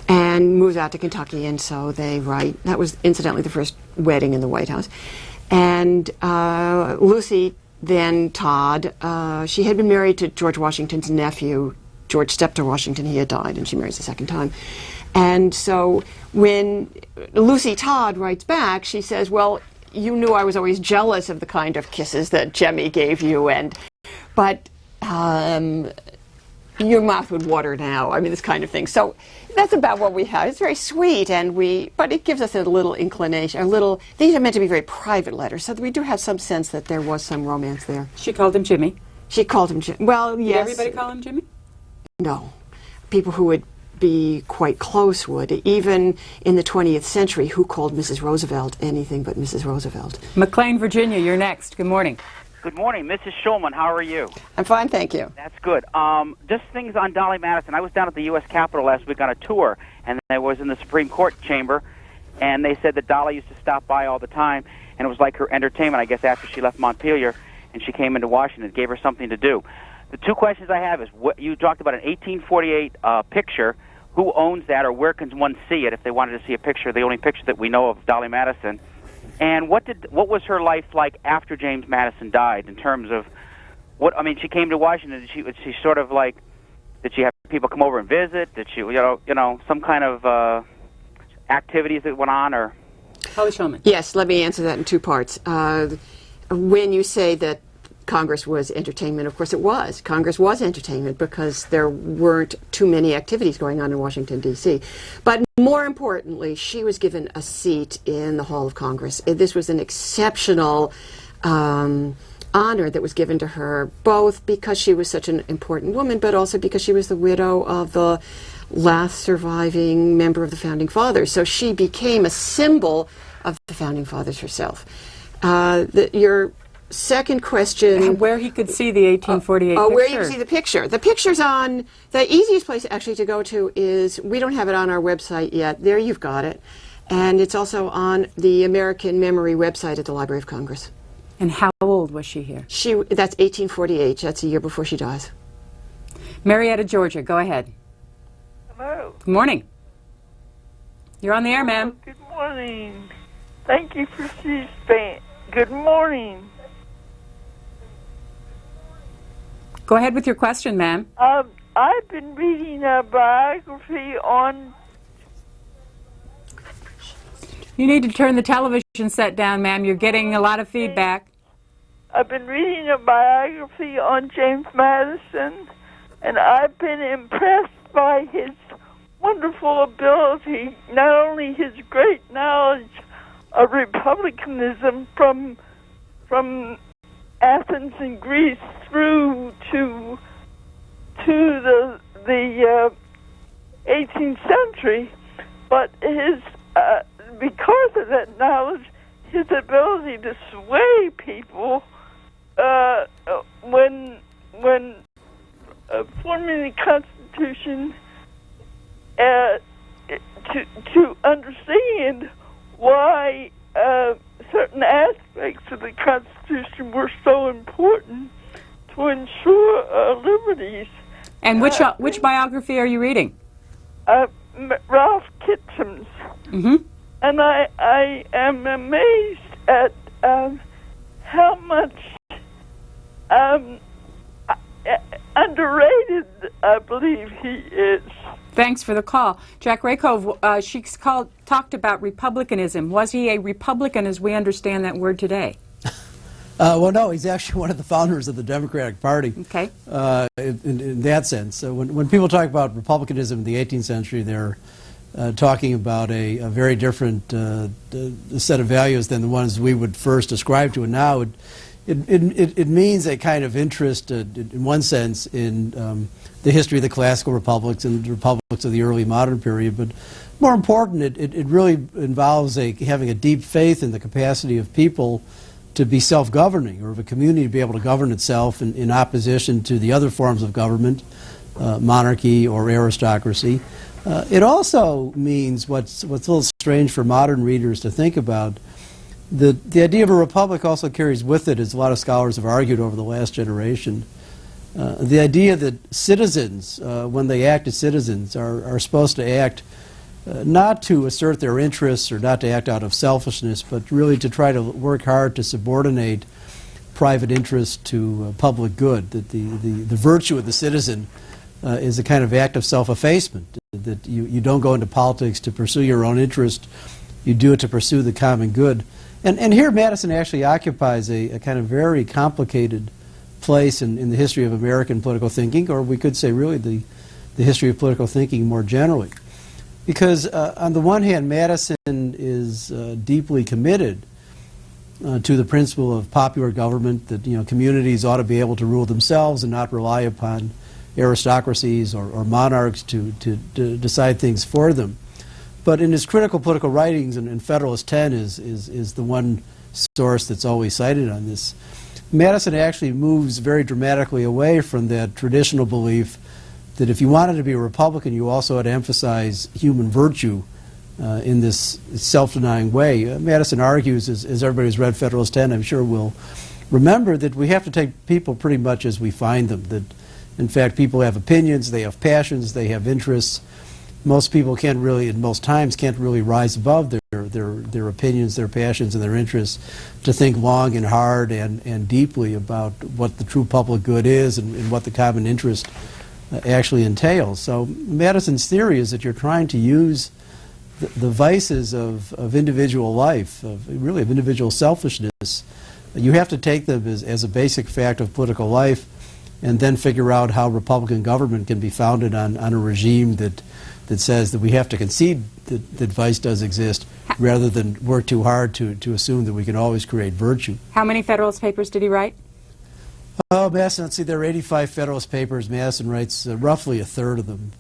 and moves out to Kentucky, and so they write. That was incidentally the first wedding in the White House. And Lucy, then Todd, she had been married to George Washington's nephew, George Steptoe Washington. He had died, and she marries a second time. And so when Lucy Todd writes back, she says, well, you knew I was always jealous of the kind of kisses that Jemmy gave you, but your mouth would water now. I mean, this kind of thing. So that's about what we have. It's very sweet, but it gives us a little inclination, these are meant to be very private letters, so that we do have some sense that there was some romance there. She called him Jimmy. She called him Jimmy. Well, yes. Did everybody call him Jimmy? No. People who would be quite close would. Even in the 20th century, who called Mrs. Roosevelt anything but Mrs. Roosevelt? McLean, Virginia, you're next. Good morning. Good morning, Mrs. Schulman. How are you? I'm fine, thank you. That's good. Just things on Dolly Madison. I was down at the U.S. Capitol last week on a tour, and I was in the Supreme Court chamber, and they said that Dolly used to stop by all the time, and it was like her entertainment, I guess, after she left Montpelier, and she came into Washington. It gave her something to do. The two questions I have is, you talked about an 1848 picture. Who owns that, or where can one see it if they wanted to see a picture, the only picture that we know of Dolly Madison? And what was her life like after James Madison died in terms of she came to Washington. Did she sort of like, did she have people come over and visit? Did she, some kind of activities that went on, or? Holly Shulman. Yes, let me answer that in two parts. When you say that Congress was entertainment, of course it was. Congress was entertainment because there weren't too many activities going on in Washington, D.C. But more importantly, she was given a seat in the Hall of Congress. This was an exceptional honor that was given to her, both because she was such an important woman, but also because she was the widow of the last surviving member of the Founding Fathers. So she became a symbol of the Founding Fathers herself. Your second question, where he could see the 1848 picture. Where you can see the picture. The picture's on, the easiest place actually to go to is, we don't have it on our website yet. There, you've got it. And it's also on the American Memory website at the Library of Congress. And how old was she here? That's 1848. That's a year before she dies. Marietta, Georgia, go ahead. Hello. Good morning. You're on the air, ma'am. Good morning. Thank you for C-SPAN. Good morning. Go ahead with your question, ma'am. I've been reading a biography on... You need to turn the television set down, ma'am. You're getting a lot of feedback. I've been reading a biography on James Madison, and I've been impressed by his wonderful ability, not only his great knowledge of republicanism from Athens and Greece through to the 18th century, but his because of that knowledge, his ability to sway people when forming the Constitution, to understand why certain aspects of the Constitution were so important to ensure liberties. And which biography are you reading? Ralph Kitcham's. Mm-hmm. And I am amazed at how much underrated I believe he is. Thanks for the call. Jack Rakove, she talked about republicanism. Was he a Republican as we understand that word today? Well, no, he's actually one of the founders of the Democratic Party. Okay. In that sense. So when people talk about republicanism in the 18th century, they're talking about a very different set of values than the ones we would first ascribe to. And now it means a kind of interest, in one sense, in the history of the classical republics and the republics of the early modern period. But more important, it really involves having a deep faith in the capacity of people to be self-governing, or of a community to be able to govern itself in opposition to the other forms of government, monarchy or aristocracy. It also means what's a little strange for modern readers to think about. The idea of a republic also carries with it, as a lot of scholars have argued over the last generation, the idea that citizens, when they act as citizens, are supposed to act not to assert their interests or not to act out of selfishness, but really to try to work hard to subordinate private interest to public good. That the virtue of the citizen is a kind of act of self-effacement, that you don't go into politics to pursue your own interest, you do it to pursue the common good. And here Madison actually occupies a kind of very complicated place in the history of American political thinking, or we could say really the history of political thinking more generally. Because on the one hand, Madison is deeply committed to the principle of popular government, that communities ought to be able to rule themselves and not rely upon aristocracies or monarchs to decide things for them. But in his critical political writings, and Federalist 10 is the one source that's always cited on this, Madison actually moves very dramatically away from that traditional belief that if you wanted to be a Republican, you also had to emphasize human virtue in this self-denying way. Madison argues, as everybody who's read Federalist 10, I'm sure will remember, that we have to take people pretty much as we find them. That, in fact, people have opinions, they have passions, they have interests. Most people can't really, in most times, can't really rise above their opinions, their passions, and their interests to think long and hard and deeply about what the true public good is and what the common interest actually entails. So Madison's theory is that you're trying to use the vices of individual life, of individual selfishness. You have to take them as a basic fact of political life, and then figure out how Republican government can be founded on a regime that says that we have to concede that vice does exist, rather than work too hard to assume that we can always create virtue. How many Federalist Papers did he write? Oh, Madison, let's see, there are 85 Federalist Papers. Madison writes roughly a third of them.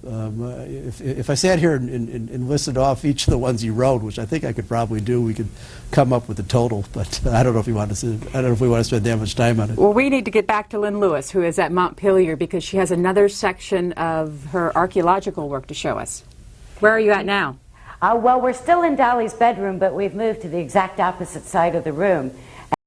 If I sat here and listed off each of the ones he wrote, which I think I could probably do, we could come up with a total. But I don't know if we want to spend that much time on it. Well, we need to get back to Lynn Lewis, who is at Montpelier, because she has another section of her archaeological work to show us. Where are you at now? Well, we're still in Dolly's bedroom, but we've moved to the exact opposite side of the room.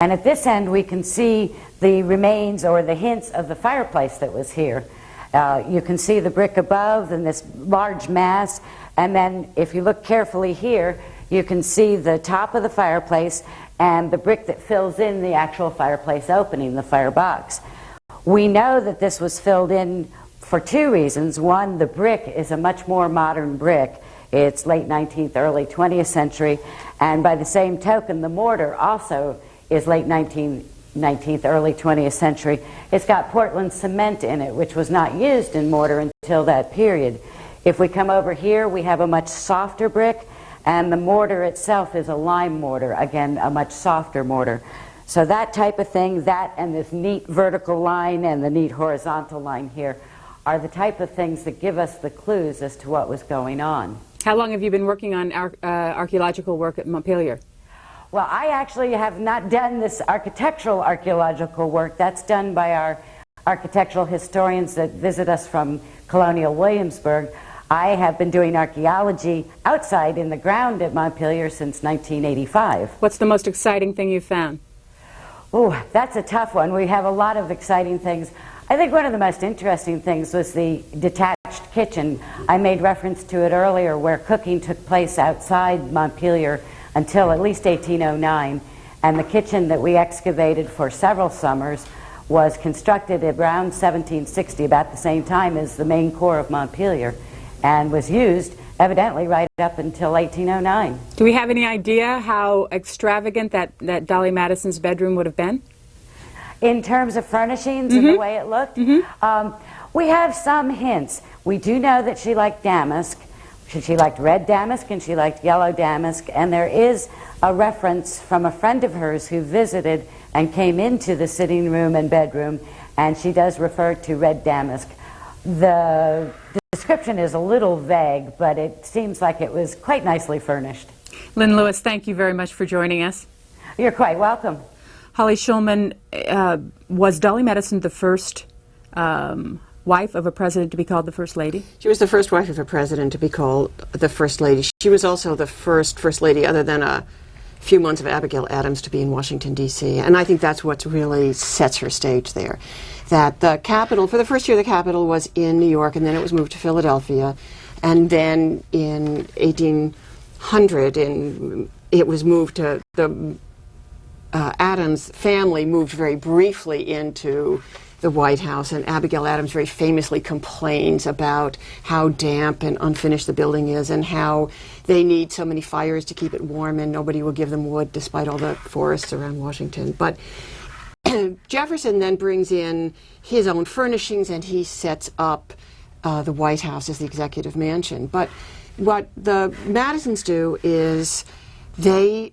And at this end, we can see the remains or the hints of the fireplace that was here. You can see the brick above and this large mass. And then if you look carefully here, you can see the top of the fireplace and the brick that fills in the actual fireplace opening, the firebox. We know that this was filled in for two reasons. One, the brick is a much more modern brick. It's late 19th, early 20th century. And by the same token, the mortar also is late 19th, early 20th century. It's got Portland cement in it, which was not used in mortar until that period. If we come over here, we have a much softer brick, and the mortar itself is a lime mortar, again, a much softer mortar. So that type of thing, that and this neat vertical line and the neat horizontal line here, are the type of things that give us the clues as to what was going on. How long have you been working on archaeological work at Montpelier? Well, I actually have not done this architectural archaeological work. That's done by our architectural historians that visit us from colonial Williamsburg. I have been doing archaeology outside in the ground at Montpelier since 1985. What's the most exciting thing you found? Oh, that's a tough one. We have a lot of exciting things. I think one of the most interesting things was the detached kitchen. I made reference to it earlier, where cooking took place outside Montpelier until at least 1809, and the kitchen that we excavated for several summers was constructed around 1760, about the same time as the main core of Montpelier, and was used evidently right up until 1809. Do we have any idea how extravagant that Dolly Madison's bedroom would have been? In terms of furnishings and the way it looked, we have some hints. We do know that she liked damask. She liked red damask and she liked yellow damask, and there is a reference from a friend of hers who visited and came into the sitting room and bedroom, and she does refer to red damask. The description is a little vague, but it seems like it was quite nicely furnished. Lynn Lewis, thank you very much for joining us. You're quite welcome. Holly Schulman, was Dolly Madison the first wife of a president to be called the First Lady? She was the first wife of a president to be called the First Lady. She was also the first Lady, other than a few months of Abigail Adams, to be in Washington, D.C. And I think that's what really sets her stage there. That the capital, for the first year, the capital was in New York, and then it was moved to Philadelphia. And then in 1800, it was moved to the Adams family moved very briefly into the White House, and Abigail Adams very famously complains about how damp and unfinished the building is, and how they need so many fires to keep it warm, and nobody will give them wood despite all the forests around Washington. But Jefferson then brings in his own furnishings, and he sets up the White House as the executive mansion. But what the Madisons do is they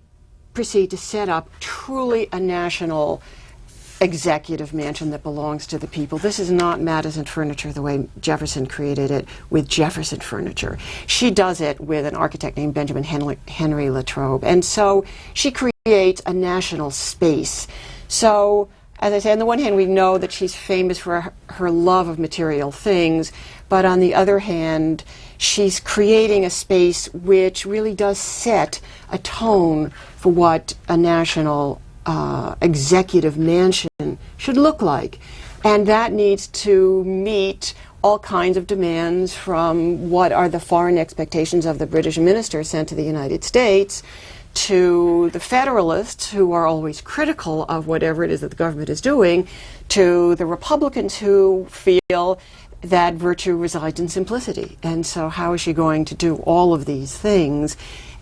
proceed to set up truly a national executive mansion that belongs to the people. This is not Madison furniture the way Jefferson created it with Jefferson furniture. She does it with an architect named Benjamin Henry Latrobe. And so she creates a national space. So, as I say, on the one hand, we know that she's famous for her love of material things, but on the other hand, she's creating a space which really does set a tone for what a national executive mansion should look like. And that needs to meet all kinds of demands, from what are the foreign expectations of the British minister sent to the United States, to the Federalists, who are always critical of whatever it is that the government is doing, to the Republicans, who feel that virtue resides in simplicity. And so how is she going to do all of these things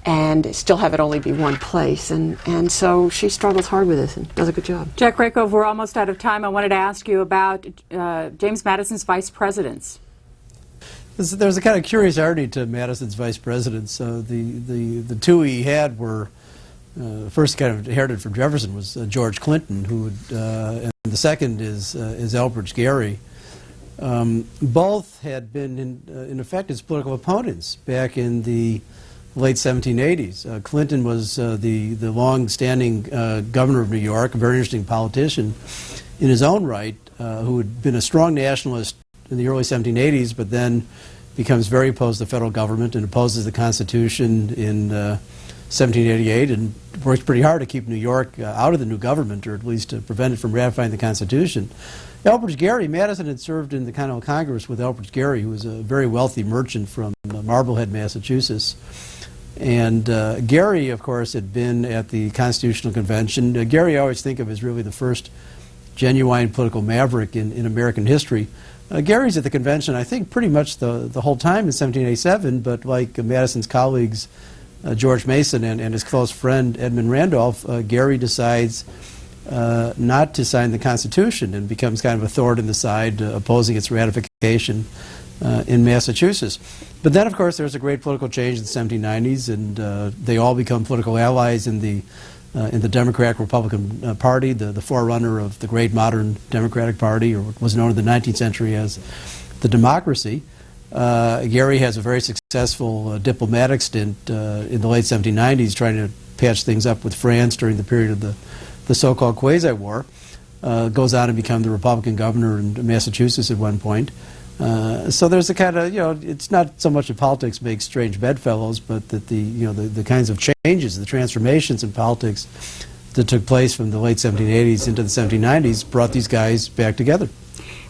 and still have it only be one place? And so she struggles hard with this and does a good job. Jack Rakove, we're almost out of time. I wanted to ask you about James Madison's vice presidents. There's a kind of curious irony to Madison's vice presidents. The two he had were first kind of inherited from Jefferson was George Clinton, who would, and the second is Elbridge Gerry. Both had been in effect his political opponents back in the late 1780s. Clinton was the long-standing governor of New York, a very interesting politician in his own right, who had been a strong nationalist in the early 1780s, but then becomes very opposed to the federal government and opposes the Constitution in 1788, and works pretty hard to keep New York out of the new government, or at least to prevent it from ratifying the Constitution. Elbridge Gerry, Madison had served in the Continental Congress with Elbridge Gerry, who was a very wealthy merchant from Marblehead, Massachusetts. And Gerry, of course, had been at the Constitutional Convention. Gerry I always think of as really the first genuine political maverick in American history. Gerry's at the convention, I think, pretty much the whole time in 1787, but like Madison's colleagues, George Mason and his close friend Edmund Randolph, Gerry decides not to sign the Constitution and becomes kind of a thorn in the side, opposing its ratification in Massachusetts. But then, of course, there's a great political change in the 1790s, and they all become political allies in the Democratic-Republican Party, the forerunner of the great modern Democratic Party, or what was known in the 19th century as the democracy. Gerry has a very successful diplomatic stint in the late 1790s, trying to patch things up with France during the period of the so-called Quasi-War. Goes on to become the Republican governor in Massachusetts at one point. So there's a kind of, it's not so much that politics makes strange bedfellows, but that the kinds of changes, the transformations in politics that took place from the late 1780s into the 1790s brought these guys back together.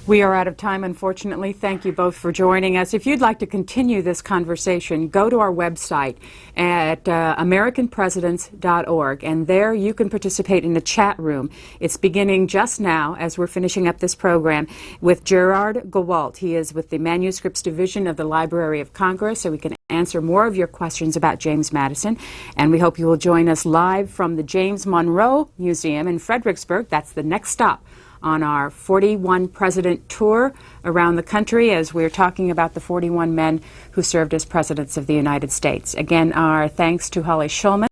We are out of time, unfortunately. Thank you both for joining us. If you'd like to continue this conversation, go to our website at americanpresidents.org, and there you can participate in the chat room. It's beginning just now as we're finishing up this program with Gerard Gawalt. He is with the Manuscripts Division of the Library of Congress, so we can answer more of your questions about James Madison. And we hope you will join us live from the James Monroe Museum in Fredericksburg. That's the next stop on our 41 President tour around the country as we're talking about the 41 men who served as presidents of the United States. Again, our thanks to Holly Shulman.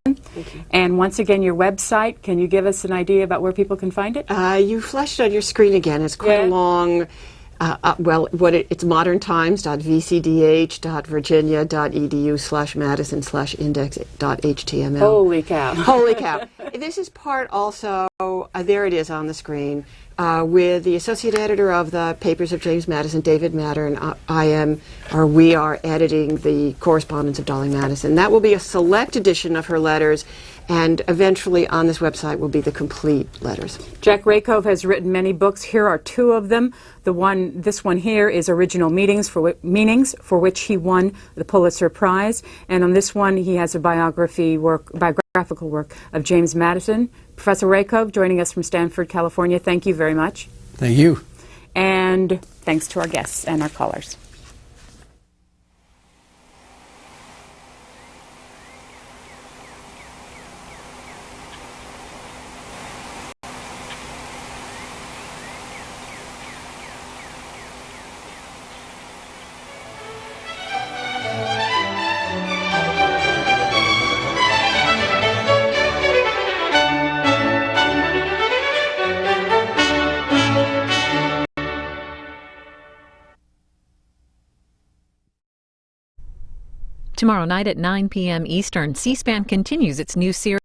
And once again, your website, can you give us an idea about where people can find it? You flashed it on your screen again. It's quite a long... it's moderntimes.vcdh.virginia.edu/madison/index.html. Holy cow. Holy cow. This is part also, there it is on the screen, with the associate editor of the Papers of James Madison, David Matter, and we are editing the correspondence of Dolly Madison. That will be a select edition of her letters, and eventually on this website will be the complete letters. Jack Rakove has written many books. Here are two of them. This one here is Original Meanings, for which he won the Pulitzer Prize. And on this one, he has a biographical work of James Madison. Professor Rakove, joining us from Stanford, California. Thank you very much. Thank you. And thanks to our guests and our callers. Tomorrow night at 9 p.m. Eastern, C-SPAN continues its new series